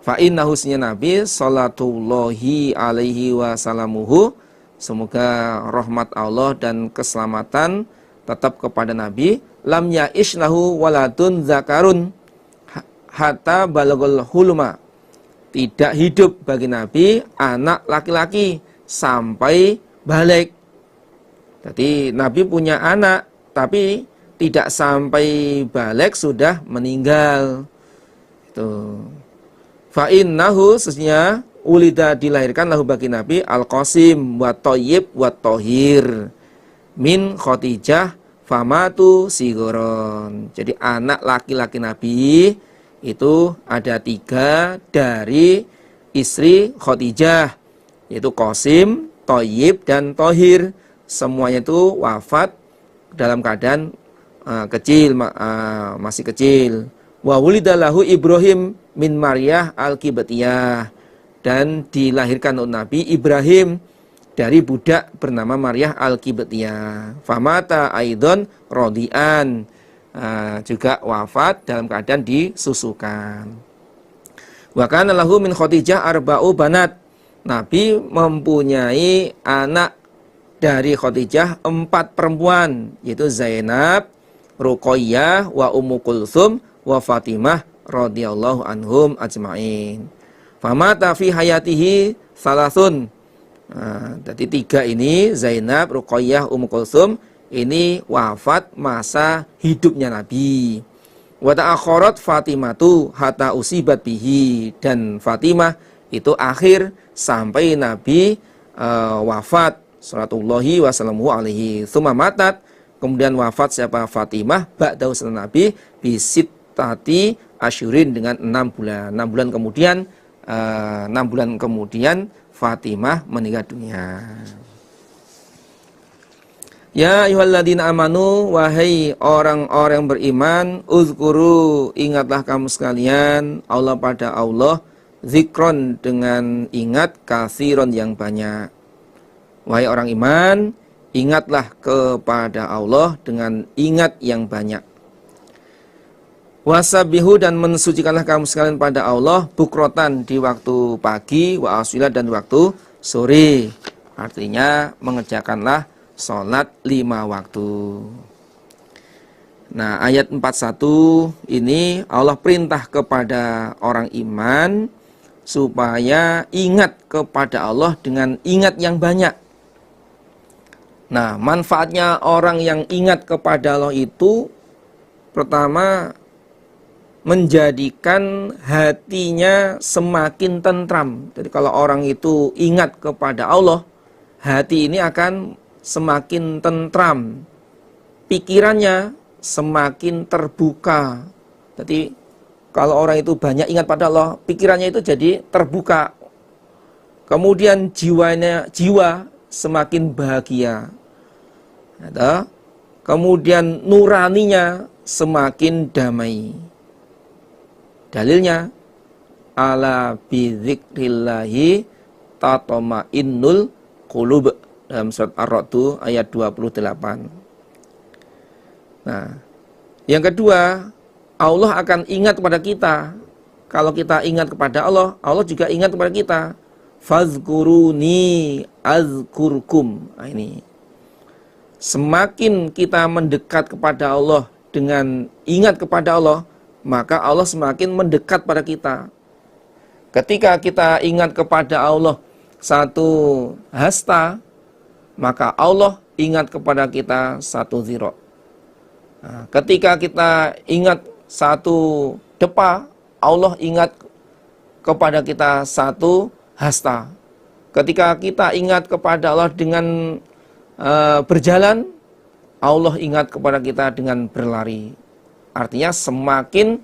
Fa innahu Nabi salatullahi alaihi wasallamuhu, semoga rahmat Allah dan keselamatan tetap kepada Nabi. Lam ya'ish lahu waladun zakarun hatta balagul hulma, tidak hidup bagi Nabi anak laki-laki sampai balik. Jadi Nabi punya anak tapi tidak sampai balik sudah meninggal. Itu. Fa innahu, sesungguhnya ulida dilahirkan lahu bagi Nabi al-Qasim wa Thayyib wa Thahir min Khadijah famatu sigoron. Jadi anak laki-laki Nabi itu ada 3 dari istri Khadijah, yaitu Qasim, Thayyib dan Thahir. Semuanya itu wafat dalam keadaan kecil, masih kecil. Wa wulidalahu Ibrahim min Maryah al-Qibtiyah, dan dilahirkan oleh Nabi Ibrahim dari budak bernama Maryah al-Qibtiyah. Famata aidon rodian, juga wafat dalam keadaan disusukan. Wa kana lahu min Khadijah arba'u banat, Nabi mempunyai anak dari Khadijah 4 perempuan, yaitu Zainab, Ruqayyah, wa Ummu Kulthum, wa Fatimah radhiyallahu anhum ajma'in. Famata fi hayatihi salasun. Jadi 3 ini, Zainab, Ruqayyah, Ummu Kulthum, ini wafat masa hidupnya Nabi. Wa ta'akharat Fatimatu hatta usibat bihi, dan Fatimah itu akhir sampai Nabi wafat sallallahu wasallamu alaihi. Tsumma matat, kemudian wafat siapa? Fatimah ba'da setelah Nabi bisittati asyurin, dengan 6 bulan. 6 bulan kemudian 6 bulan kemudian Fatimah meninggal dunia. Ya ayyuhalladzina amanu, wahai orang-orang beriman, uzkuru, ingatlah kamu sekalian, Allah pada Allah, zikron, dengan ingat, katsiron, yang banyak. Wahai orang iman, ingatlah kepada Allah dengan ingat yang banyak. Wasabihu, dan mensucikanlah kamu sekalian pada Allah, bukrotan, di waktu pagi, wa aswilah, dan waktu sore. Artinya mengerjakanlah sholat 5 waktu. Nah, ayat 41 ini Allah perintah kepada orang iman supaya ingat kepada Allah dengan ingat yang banyak. Nah, manfaatnya orang yang ingat kepada Allah itu, pertama, menjadikan hatinya semakin tentram. Jadi kalau orang itu ingat kepada Allah, hati ini akan semakin tentram, pikirannya semakin terbuka. Jadi kalau orang itu banyak ingat pada Allah, pikirannya itu jadi terbuka. Kemudian jiwa semakin bahagia. Kemudian nuraninya semakin damai. Dalilnya, ala bidzikrillahi tatma'innul qulub, dalam surat Ar-Ra'd ayat 28. Nah, yang kedua, Allah akan ingat kepada kita. Kalau kita ingat kepada Allah, Allah juga ingat kepada kita. Fazkuruni azkurkum. Nah, ini. Semakin kita mendekat kepada Allah dengan ingat kepada Allah, maka Allah semakin mendekat pada kita. Ketika kita ingat kepada Allah satu hasta, maka Allah ingat kepada kita satu ziro. Nah, ketika kita ingat satu depa, Allah ingat kepada kita satu hasta. Ketika kita ingat kepada Allah dengan berjalan, Allah ingat kepada kita dengan berlari. Artinya semakin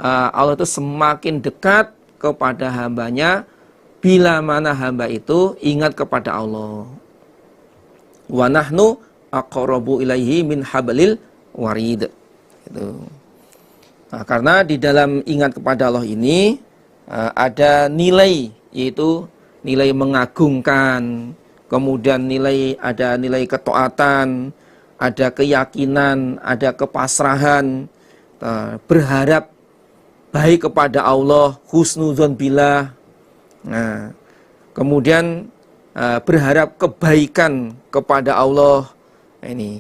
Allah itu semakin dekat kepada hambanya bila mana hamba itu ingat kepada Allah. Wa nahnu aqrabu ilaihi min hablil warid. Itu. Nah, karena di dalam ingat kepada Allah ini ada nilai, yaitu nilai mengagungkan, kemudian ada nilai ketaatan, ada keyakinan, ada kepasrahan, berharap baik kepada Allah, husnuzon billah. Nah, kemudian berharap kebaikan kepada Allah. Ini.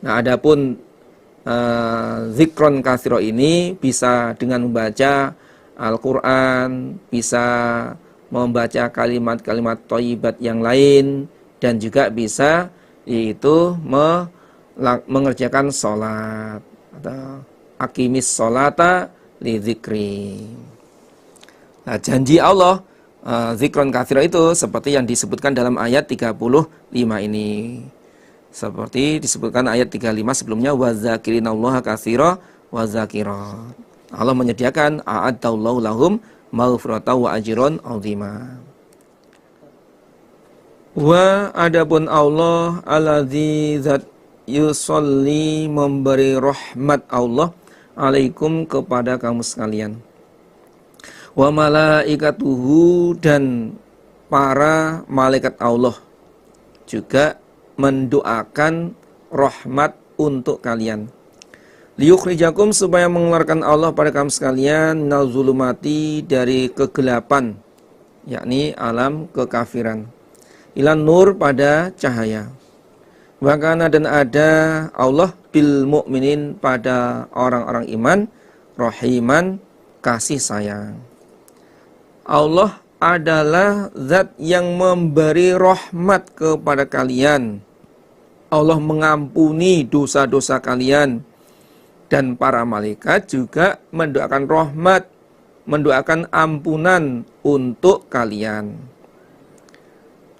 Nah, adapun zikron katsiro ini bisa dengan membaca Al-Quran, bisa membaca kalimat-kalimat thayyibat yang lain, dan juga bisa yaitu mengerjakan sholat atau aqimis sholata li dzikri. Nah, janji Allah zikron katsiro itu seperti yang disebutkan dalam ayat 35 ini. Seperti disebutkan ayat 35 sebelumnya, wa dzakirinallaha katsira wa dzakirat. Allah menyediakan a'addallahu lahum maghfiratan wa ajron 'azima. Wa adapun Allah alladzi zat yusolli, memberi rahmat Allah alaikum kepada kamu sekalian. Wa malaikatuhu, dan para malaikat Allah juga mendoakan rahmat untuk kalian. Liyukhrijakum, supaya mengeluarkan Allah pada kamu sekalian, minal zulumati, dari kegelapan, yakni alam kekafiran, ilan nur, pada cahaya. Wakana, dan ada Allah bil mu'minin, pada orang-orang iman, rahiman, kasih sayang. Allah adalah zat yang memberi rahmat kepada kalian. Allah mengampuni dosa-dosa kalian. Dan para malaikat juga mendoakan rahmat, mendoakan ampunan untuk kalian,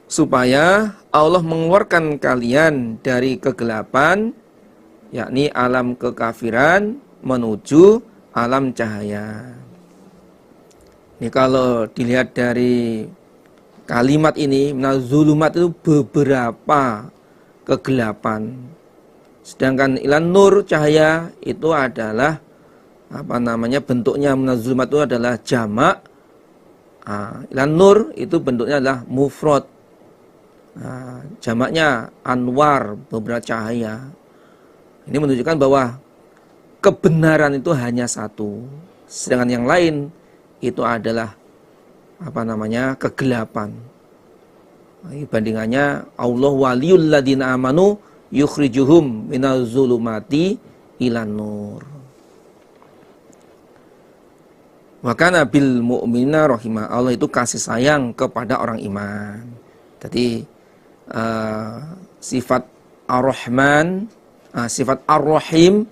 supaya Allah mengeluarkan kalian dari kegelapan, yakni alam kekafiran, menuju alam cahaya. Ini kalau dilihat dari kalimat ini, minaz-zulumat itu beberapa kegelapan. Sedangkan ilan nur, cahaya, itu adalah bentuknya minaz-zulumat itu adalah jamak. Ilan nur itu bentuknya adalah mufrad. Jamaknya anwar, beberapa cahaya. Ini menunjukkan bahwa kebenaran itu hanya satu, sedangkan yang lain itu adalah kegelapan. Bandingannya, Allah waliyul ladina amanu yukhrijuhum minaz zulumati ilan nur. Wa kana bil mu'minina rahimah. Allah itu kasih sayang kepada orang iman. Jadi sifat Ar-Rahman, sifat Ar-Rahim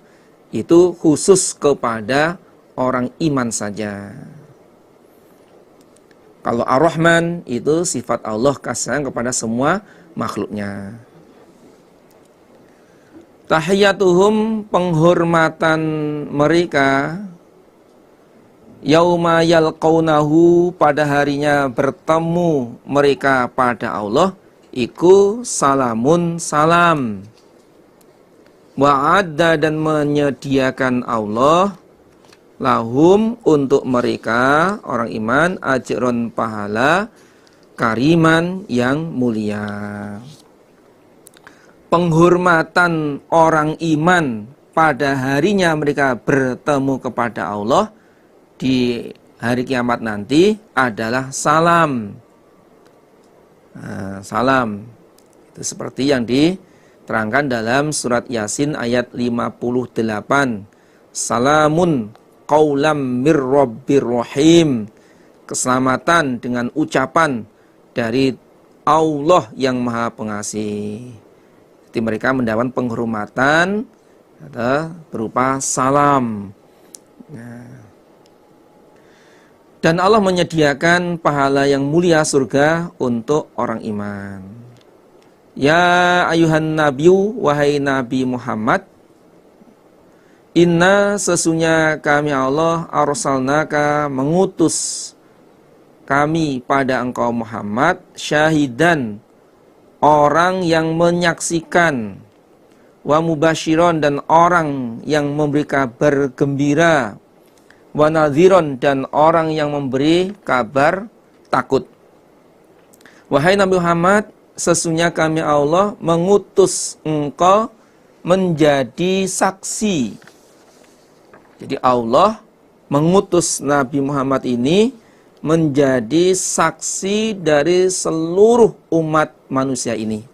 itu khusus kepada orang iman saja. Kalau Ar-Rahman itu sifat Allah kasih sayang kepada semua makhluknya. Tahiyatuhum, penghormatan mereka, yauma yalqaunahu, pada harinya bertemu mereka pada Allah, iku salamun, salam. Wa'adda, dan menyediakan Allah lahum, untuk mereka orang iman, ajron, pahala, kariman, yang mulia. Penghormatan orang iman pada harinya mereka bertemu kepada Allah di hari kiamat nanti adalah salam. Salam itu seperti yang diterangkan dalam surat Yasin ayat 58. Salamun qaulam mir rabbir rahim. Keselamatan dengan ucapan dari Allah yang Maha Pengasih. Jadi mereka mendapat penghormatan atau berupa salam. Nah, dan Allah menyediakan pahala yang mulia surga untuk orang iman. Ya ayuhan nabiyu, wahai Nabi Muhammad, inna sesungguhnya kami Allah arsalnaka mengutus kami pada engkau Muhammad syahidan, orang yang menyaksikan, wa mubasyiron dan orang yang memberi kabar gembira, wa nadhiron dan orang yang memberi kabar takut. Wahai Nabi Muhammad, sesungguhnya kami Allah mengutus engkau menjadi saksi. Jadi Allah mengutus Nabi Muhammad ini menjadi saksi dari seluruh umat manusia ini.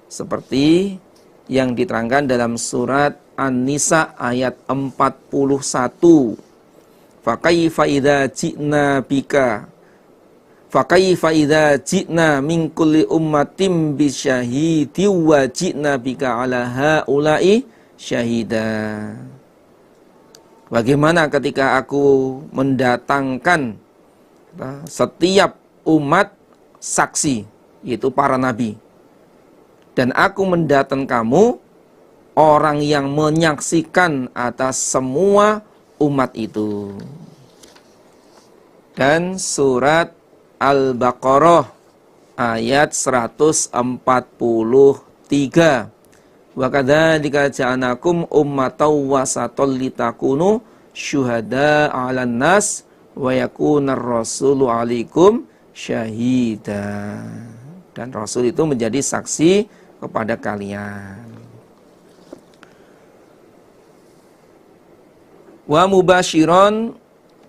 Seperti yang diterangkan dalam surat An-Nisa ayat 41. Fakaifa idza ji'na bika Fakaifa idza ji'na min kulli ummatin bisyahidi wa ji'na bika ala haula'i syahida. Bagaimana ketika aku mendatangkan setiap umat saksi, yaitu para nabi, dan aku mendatangkan kamu orang yang menyaksikan atas semua umat itu. Dan surat Al-Baqarah ayat 143. Wa kadzalika ja'alnakum ummatan wasatan litakunu syuhada 'alan nas wa yakunar rasulu 'alaikum syahida. Dan Rasul itu menjadi saksi kepada kalian. Wa mubasyiron,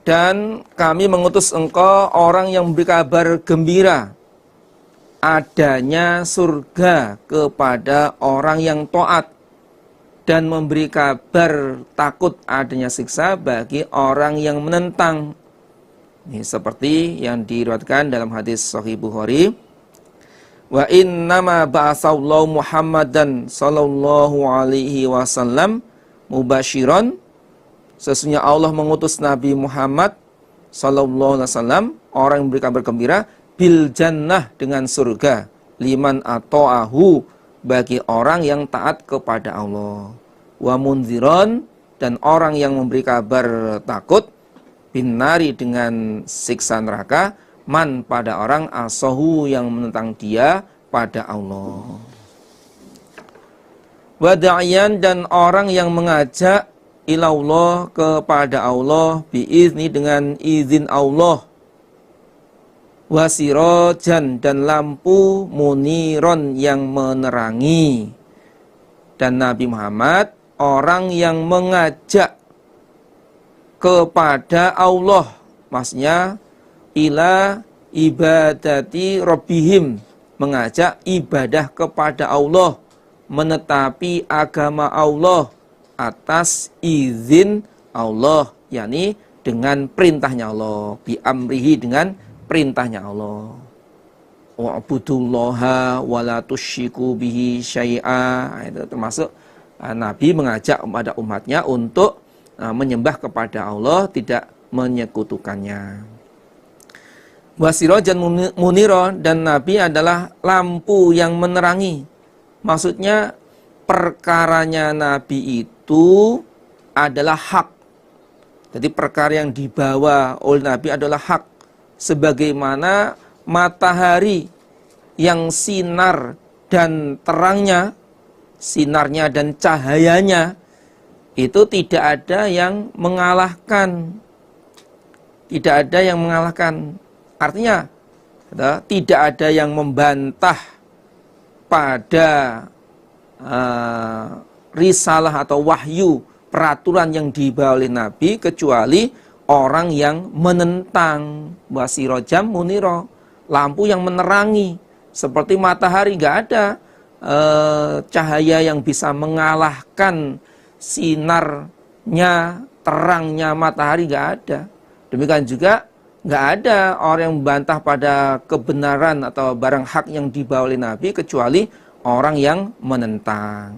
dan kami mengutus engkau orang yang memberi kabar gembira adanya surga kepada orang yang taat, dan memberi kabar takut adanya siksa bagi orang yang menentang. Ini seperti yang diriwayatkan dalam hadis Sahih Bukhari. Wa innama ba'atsallahu Muhammadan sallallahu alaihi wasallam mubasyiron, sesungguhnya Allah mengutus Nabi Muhammad sallallahu alaihi wasallam orang yang memberi kabar gembira bil jannah dengan surga, liman ata'ahu bagi orang yang taat kepada Allah, wa mundziron dan orang yang memberi kabar takut bin nari dengan siksa neraka, man pada orang asahu yang menentang dia pada Allah, wa da'iyan dan orang yang mengajak ilallah kepada Allah biizni dengan izin Allah, wasirajan dan lampu muniron yang menerangi. Dan Nabi Muhammad orang yang mengajak kepada Allah, maksudnya ila ibadati rabbihim, mengajak ibadah kepada Allah, menetapi agama Allah atas izin Allah, yakni dengan perintahnya Allah, bi amrihi dengan perintahnya Allah. Wa'budullaha wa la tusyriku bihi syai'a. Itu termasuk Nabi mengajak kepada umatnya untuk menyembah kepada Allah, tidak menyekutukannya. Wasirajan munira, dan Nabi adalah lampu yang menerangi. Maksudnya perkaranya Nabi itu adalah hak. Jadi perkara yang dibawa oleh Nabi adalah hak. Sebagaimana matahari yang sinar dan terangnya, sinarnya dan cahayanya itu tidak ada yang mengalahkan. Tidak ada yang mengalahkan. Artinya tidak ada yang membantah pada risalah atau wahyu peraturan yang dibawa oleh Nabi, kecuali orang yang menentang. Wasirojam muniro, lampu yang menerangi seperti matahari. Gak ada cahaya yang bisa mengalahkan sinarnya, terangnya matahari. Gak ada. Demikian juga gak ada orang yang membantah pada kebenaran atau barang hak yang dibawa oleh Nabi, kecuali orang yang menentang.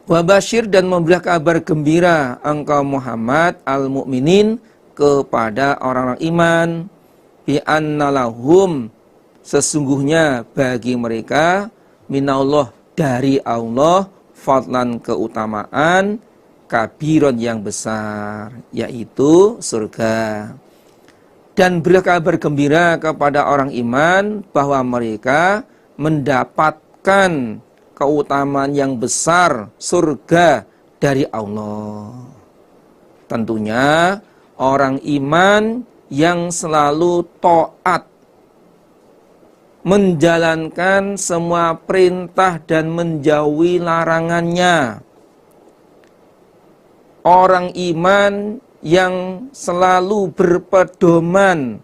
Wabashir, dan memberilah kabar gembira engkau Muhammad al-mu'minin kepada orang-orang iman, bi anna lahum, sesungguhnya bagi mereka, minallah, dari Allah, fadlan, keutamaan, kabiron, yang besar, yaitu surga. Dan berilah kabar gembira kepada orang iman bahwa mereka mendapatkan keutamaan yang besar, surga dari Allah. Tentunya orang iman yang selalu taat, menjalankan semua perintah dan menjauhi larangannya. Orang iman yang selalu berpedoman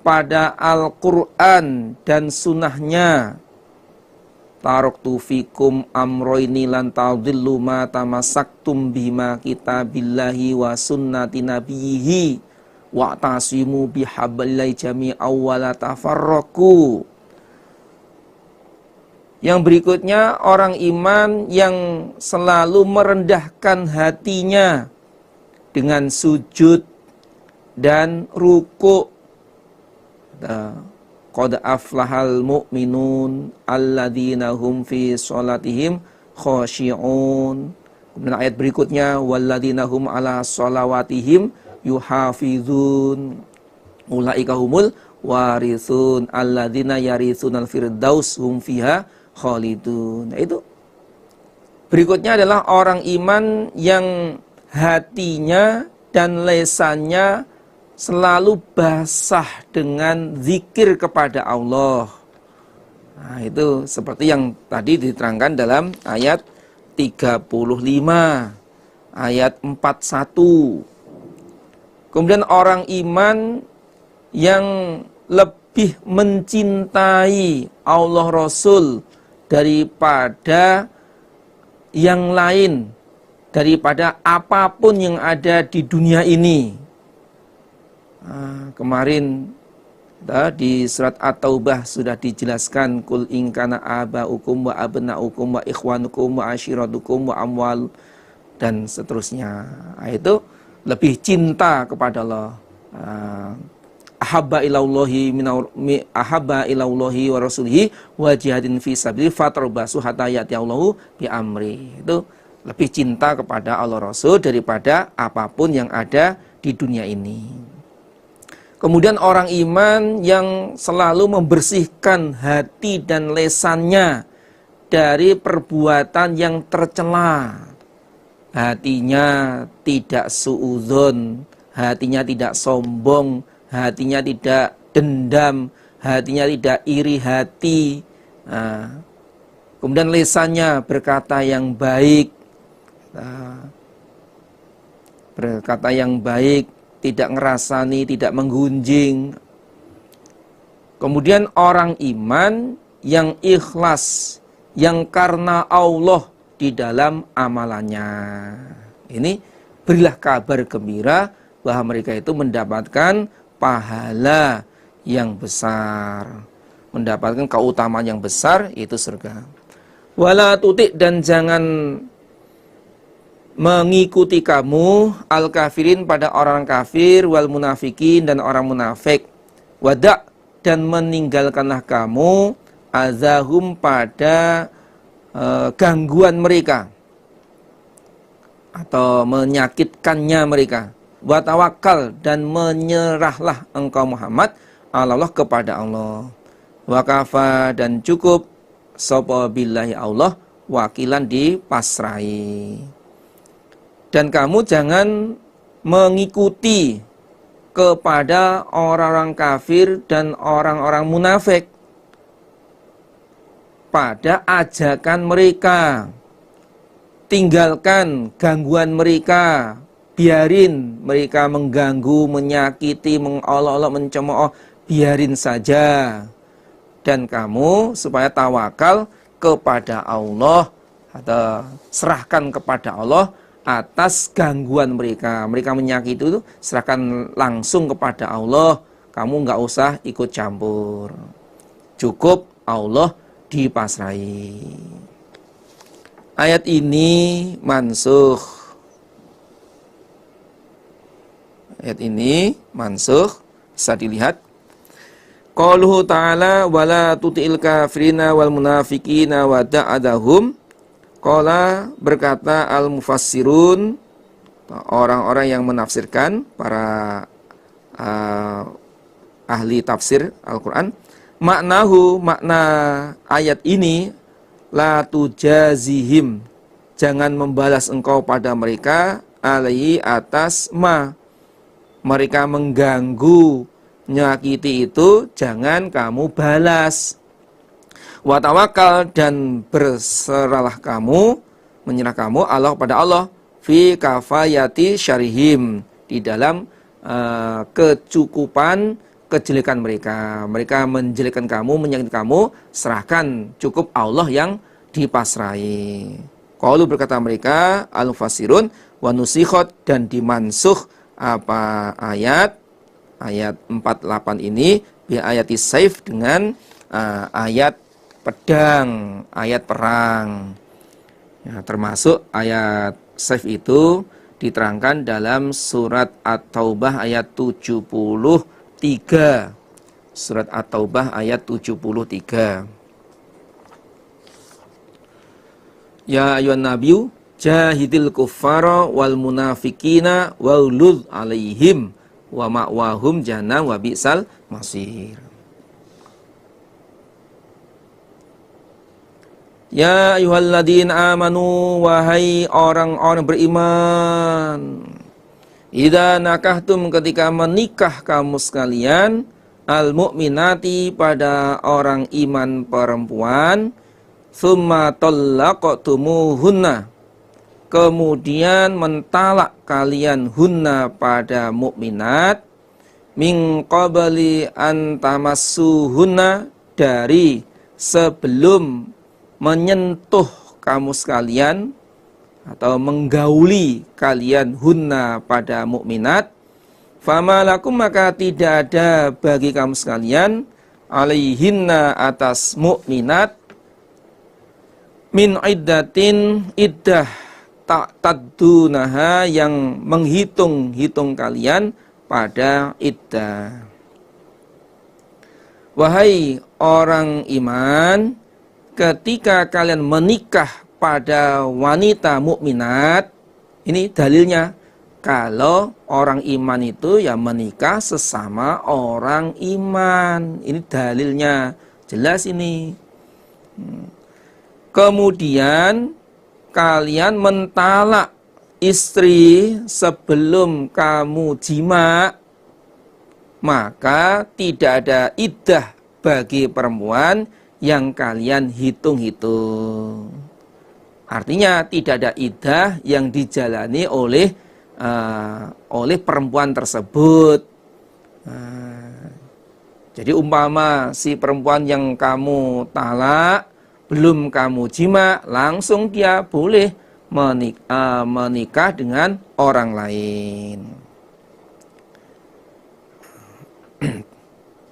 pada Al-Quran dan sunnahnya. Taraktu fikum amroini lan tadillu ma tamassaktum bima kitabillahi wa sunnati nabiyhi wa tasimu bihablillahi jami'aw wa la tafarraqu. Yang berikutnya, orang iman yang selalu merendahkan hatinya dengan sujud dan ruku'. Qad aflahal mu'minun alladzina hum fi sholatihim khashi'un. Kemudian ayat berikutnya, walladzina hum ala sholawatihim yuhafizun. Ulaika humul warithun alladzina yarithunal firdaus hum fiha khalidun. Nah, itu berikutnya adalah orang iman yang hatinya dan lesannya selalu basah dengan zikir kepada Allah. Nah, itu seperti yang tadi diterangkan dalam ayat 35, ayat 41. Kemudian orang iman yang lebih mencintai Allah Rasul daripada yang lain, daripada apapun yang ada di dunia ini. Kemarin di surat At-Taubah sudah dijelaskan, kul in kana abaukum wa abnaukum wa ikhwanukum wa ashiratukum wa amwal, dan seterusnya. Itu lebih cinta kepada Allah. Ahabba ilallahi wa rasulihi wa jihadin fi sabili fatarbasu hatta ya'ti Allahu bi amri. Itu lebih cinta kepada Allah Rasul daripada apapun yang ada di dunia ini. Kemudian orang iman yang selalu membersihkan hati dan lesannya dari perbuatan yang tercela. Hatinya tidak suudzon, hatinya tidak sombong, hatinya tidak dendam, hatinya tidak iri hati. Kemudian lesannya berkata yang baik, berkata yang baik, tidak ngerasani, tidak menggunjing. Kemudian orang iman yang ikhlas, yang karena Allah di dalam amalannya. Ini berilah kabar gembira bahwa mereka itu mendapatkan pahala yang besar, mendapatkan keutamaan yang besar, yaitu surga. Wala tutik, dan jangan mengikuti kamu al-kafirin pada orang kafir, wal munafikin, dan orang munafik. Wada', dan meninggalkanlah kamu azahum pada gangguan mereka atau menyakitkannya mereka. Wa tawakkal, dan menyerahlah engkau Muhammad Allah kepada Allah. Wa kafa, dan cukup sapa billahi Allah wakilan dipasrai. Dan kamu jangan mengikuti kepada orang-orang kafir dan orang-orang munafik pada ajakan mereka. Tinggalkan gangguan mereka, biarin mereka mengganggu, menyakiti, mengolok-olok, mencemooh, biarin saja. Dan kamu supaya tawakal kepada Allah, atau serahkan kepada Allah atas gangguan mereka. Mereka menyakiti itu, serahkan langsung kepada Allah. Kamu nggak usah ikut campur. Cukup Allah dipasrai. ayat ini mansukh. Ayat ini mansukh, bisa dilihat. Qauluhu ta'ala wala tuti'il kafirina wal munafiqina wa da'adahum. Qala berkata al-mufassirun, orang-orang yang menafsirkan, para ahli tafsir Al-Quran, maknahu, makna ayat ini, la tujazihim, jangan membalas engkau pada mereka, alaihi atas ma, mereka mengganggu, menyakiti itu, jangan kamu balas. Wa tawakkal, dan berserahlah kamu, menyerah kamu Allah pada Allah, fi kafayati syarihim, di dalam kecukupan kejelekan mereka. Mereka menjelekkan kamu, menyakiti kamu, serahkan, cukup Allah yang dipasrai. Qalu berkata mereka, al-mufassirun, wa nusikhat, dan dimansuh apa ayat 48 ini bi ayatis saif, dengan ayat pedang, ayat perang. Ya, termasuk ayat saif itu diterangkan dalam surat At-Taubah ayat 73. Surat At-Taubah ayat 73. Ya ayyuhan nabiyyu jahidil kuffara wal munafiqina waulud alaihim wa ma'wahum jahannam wa bi'sal masir. Ya ayyuhalladzina amanu, wahai orang-orang beriman, idza nakahtum, ketika menikah kamu sekalian, al mu'minati, pada orang iman perempuan, tsumma talaqtumuhunna, kemudian mentalak kalian hunna pada mukminat, min qabli an tamassuhunna, dari sebelum menyentuh kamu sekalian atau menggauli kalian hunna pada mukminat, famalakum, maka tidak ada bagi kamu sekalian, alaihinna, atas mukminat, min iddatin, iddah, tak taddunaha, yang menghitung-hitung kalian pada iddah. Wahai orang iman, ketika kalian menikah pada wanita mukminat, ini dalilnya, kalau orang iman itu ya menikah sesama orang iman. Ini dalilnya, jelas ini. Kemudian kalian mentalak istri sebelum kamu jima, maka tidak ada iddah bagi perempuan yang kalian hitung-hitung. Artinya tidak ada iddah yang dijalani oleh perempuan tersebut. Jadi umpama si perempuan yang kamu talak belum kamu jima, langsung dia boleh menikah dengan orang lain.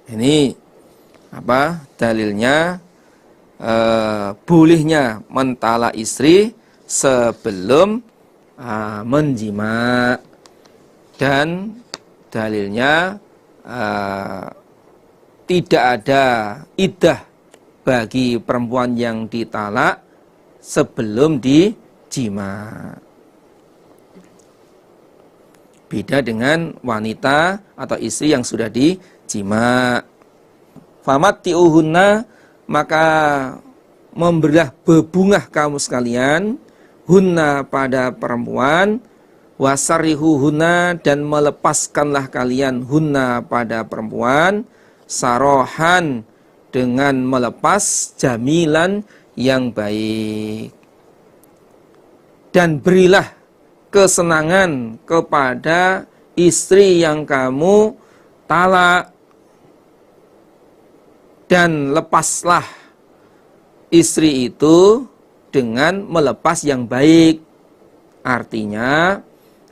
Ini apa dalilnya? Bolehnya mentalak istri sebelum menjima, dan dalilnya tidak ada iddah bagi perempuan yang ditalak sebelum dijima. Beda dengan wanita atau istri yang sudah dijima. Famatti'uhunna, maka memberilah bebungah kamu sekalian hunna pada perempuan, wasarihuhunna, dan melepaskanlah kalian hunna pada perempuan, sarohan, dengan melepas, jamilan, yang baik. Dan berilah kesenangan kepada istri yang kamu talak, dan lepaslah istri itu dengan melepas yang baik. Artinya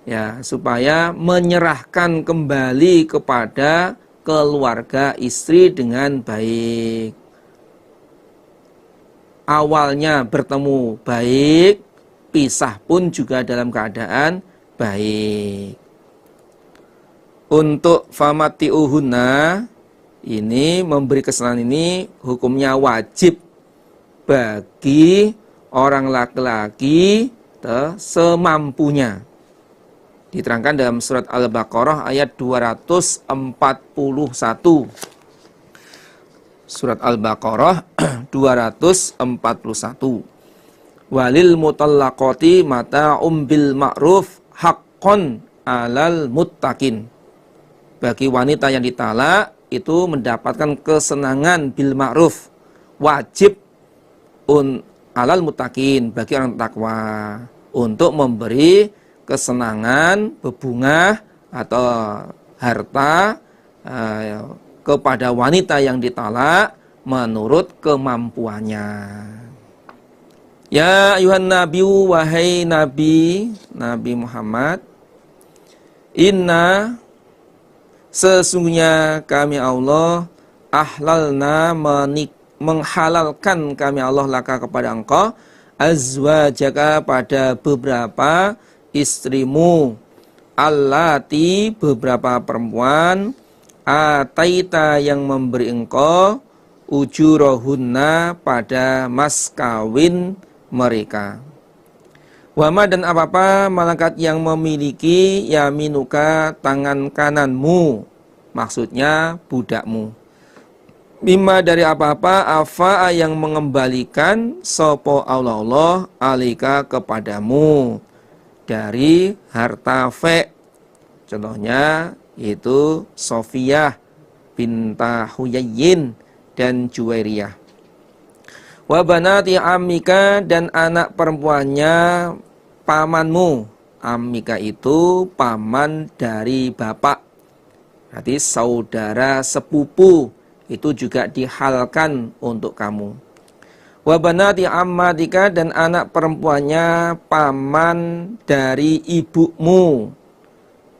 ya, supaya menyerahkan kembali kepada keluarga istri dengan baik. Awalnya bertemu baik, pisah pun juga dalam keadaan baik. Untuk famati'uhunna, ini memberi kesenangan ini hukumnya wajib bagi orang laki-laki semampunya. Diterangkan dalam surat Al-Baqarah ayat 241. Surat Al-Baqarah 241. Walil mutallaqati mata'um bil ma'ruf haqqon 'alal muttaqin. Bagi wanita yang ditalak itu mendapatkan kesenangan bil ma'ruf, wajib alal muttaqin, bagi orang takwa, untuk memberi kesenangan, bebungah atau harta kepada wanita yang ditalak menurut kemampuannya. Ya ayuhan nabiyu, wahai Nabi Muhammad, inna, sesungguhnya kami Allah, ahlalna, menghalalkan kami Allah laka kepada engkau, azwajaka, pada beberapa istrimu, allati, beberapa perempuan, ataita, yang memberi engkau, ujurahunna, pada mas kawin mereka. Wama, dan apa-apa malaikat yang memiliki yaminuka, tangan kananmu, maksudnya budakmu. Mimma, dari apa-apa, afa, yang mengembalikan sopo Allah alika, kepadamu, dari harta fe. Contohnya yaitu Sofiyah binta Huyayyin dan Juwairiyah. Wa banati amika, dan anak perempuannya pamanmu. Amika itu paman dari bapak, berarti saudara sepupu, itu juga dihalalkan untuk kamu. Wa banati ammatika, dan anak perempuannya paman dari ibumu.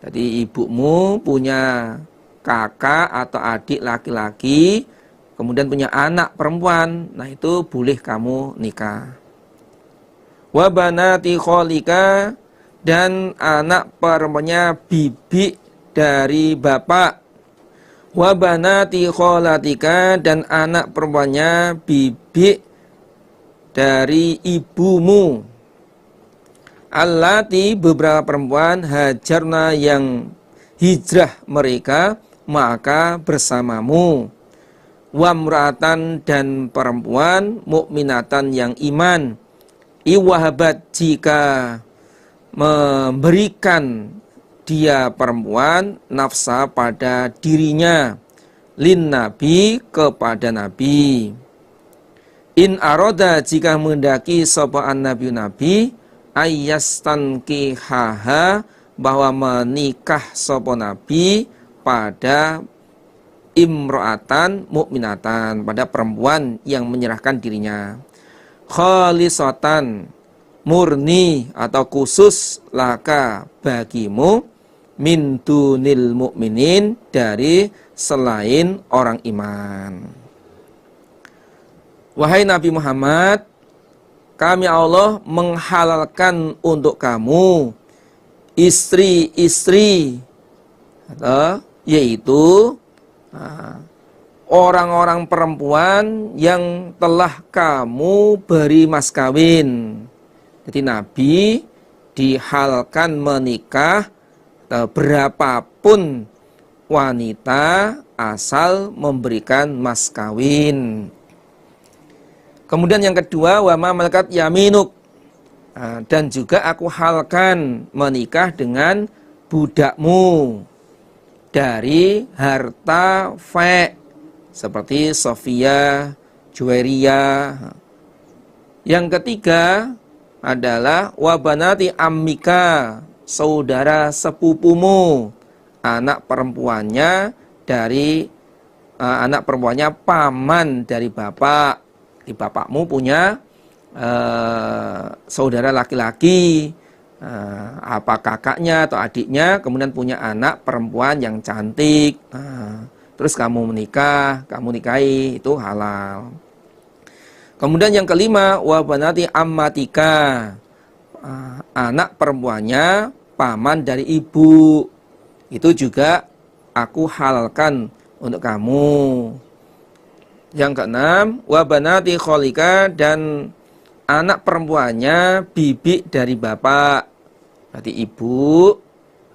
Jadi ibumu punya kakak atau adik laki-laki, kemudian punya anak perempuan, nah itu boleh kamu nikah. Wa banati kholika, dan anak perempuannya bibi dari bapak. Wa banati kholatika, dan anak perempuannya bibi dari ibumu. Allati, beberapa perempuan, hajarna, yang hijrah mereka, maka bersamamu. Wamratan, dan perempuan, mukminatan, yang iman. Iwahabat, jika memberikan dia perempuan nafsa pada dirinya, lin nabi, kepada nabi. In aroda, jika menghendaki sopaan nabi ayyastankihaha, bahwa menikah sopo nabi pada imro'atan mukminatan, pada perempuan yang menyerahkan dirinya, khalisatan, murni atau khusus, laka, bagimu, min dunil mukminin, dari selain orang iman. Wahai Nabi Muhammad, kami Allah menghalalkan untuk kamu istri-istri, yaitu orang-orang perempuan yang telah kamu beri mas kawin. Jadi Nabi dihalalkan menikah berapapun wanita asal memberikan mas kawin. Kemudian yang kedua, wama malakat yaminuk, dan juga aku halalkan menikah dengan budakmu dari harta fe, seperti Sofiyah, Juwairiyah. Yang ketiga adalah wabanati ammika, saudara sepupumu, anak perempuannya dari anak perempuannya paman dari bapak. Di bapakmu punya saudara laki-laki, apa kakaknya atau adiknya, kemudian punya anak perempuan yang cantik, terus kamu menikah, kamu nikahi, itu halal. Kemudian yang kelima, wa banati ammatika, anak perempuannya paman dari ibu. Itu juga aku halalkan untuk kamu. Yang keenam, wa banati kholika, dan anak perempuannya bibi dari bapak. Berarti ibu,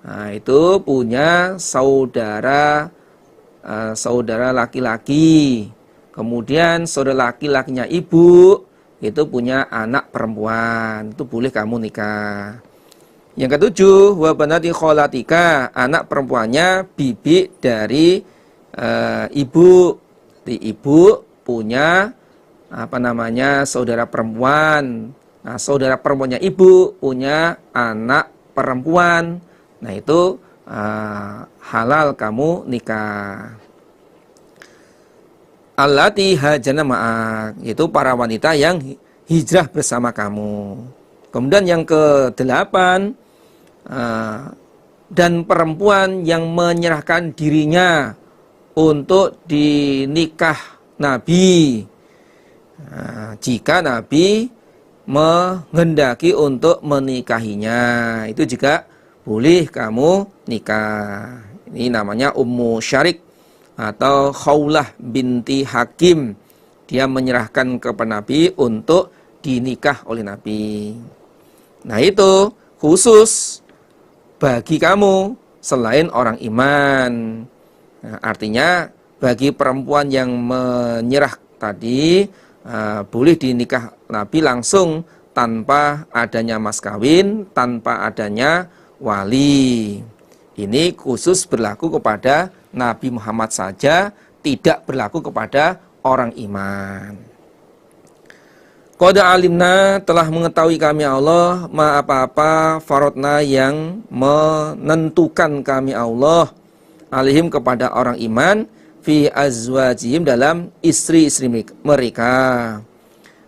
nah itu punya saudara saudara laki-laki. Kemudian saudara laki-lakinya ibu itu punya anak perempuan. Itu boleh kamu nikah. Yang ketujuh, wa banati kholatika, anak perempuannya bibi dari ibu. Di ibu punya saudara perempuan. Nah, saudara perempuannya ibu punya anak perempuan. Nah, itu halal kamu nikah. Allati hajana ma'ak, yaitu para wanita yang hijrah bersama kamu. Kemudian yang ke-8, dan perempuan yang menyerahkan dirinya untuk dinikah Nabi. Jika Nabi menghendaki untuk menikahinya, itu juga boleh kamu nikah. Ini namanya Ummu Syarik atau Khawlah binti Hakim. Dia menyerahkan kepada Nabi untuk dinikah oleh Nabi. Nah, itu khusus bagi kamu selain orang iman. Nah, artinya bagi perempuan yang menyerah tadi boleh dinikah Nabi langsung tanpa adanya mas kawin, tanpa adanya wali. Ini khusus berlaku kepada Nabi Muhammad saja, tidak berlaku kepada orang iman. Qad alimna, telah mengetahui kami Allah, ma apa-apa farodna yang menentukan kami Allah, alihim kepada orang iman, fi azwajihim dalam istri-istri mereka.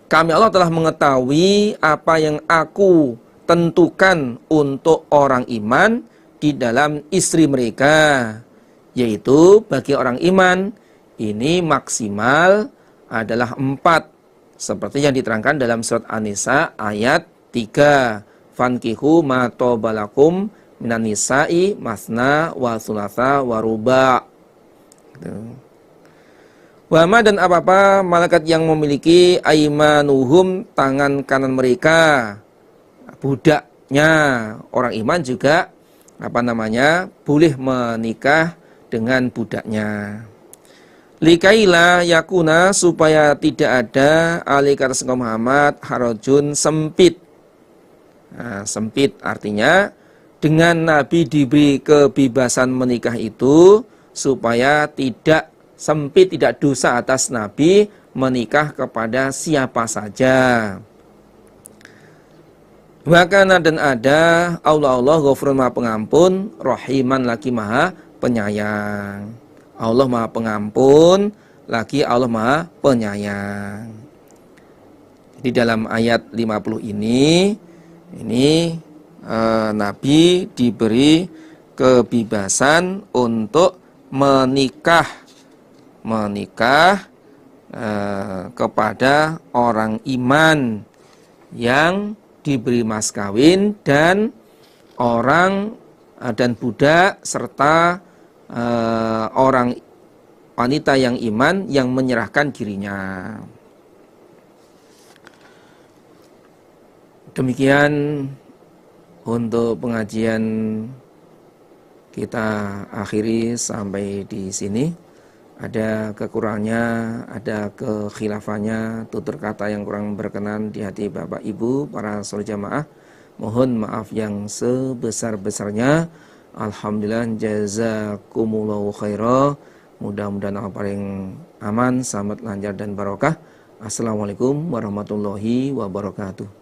Kami Allah telah mengetahui apa yang aku tentukan untuk orang iman di dalam istri mereka, yaitu bagi orang iman ini maksimal adalah 4, seperti yang diterangkan dalam surat An-Nisa ayat 3. Fankihu ma tobalakum minan nisa'i masna wa thulatha wa ruba'. Wama, dan apa-apa malaikat yang memiliki aimanuhum, tangan kanan mereka, budaknya orang iman juga boleh menikah dengan budaknya. Likaila yakuna, supaya tidak ada alika atas engkau Muhammad harajun, sempit. Nah, sempit artinya dengan Nabi diberi kebebasan menikah itu supaya tidak sempit, tidak dosa atas Nabi menikah kepada siapa saja. Wakana, dan ada Allah Ghafurun, maha pengampun, Rahiman, lagi maha penyayang. Allah maha pengampun, lagi Allah maha penyayang. Di dalam ayat 50 ini Nabi diberi kebebasan untuk menikah kepada orang iman yang diberi mas kawin dan orang dan budak serta orang wanita yang iman yang menyerahkan dirinya. Demikian untuk pengajian kita akhiri sampai di sini. Ada kekurangannya, ada kekhilafahnya, tutur kata yang kurang berkenan di hati Bapak Ibu para saudara jamaah, mohon maaf yang sebesar-besarnya. Alhamdulillah, jazakumullahu khairah. Mudah-mudahan Allah paling aman, selamat, lancar dan barokah. Assalamualaikum warahmatullahi wabarakatuh.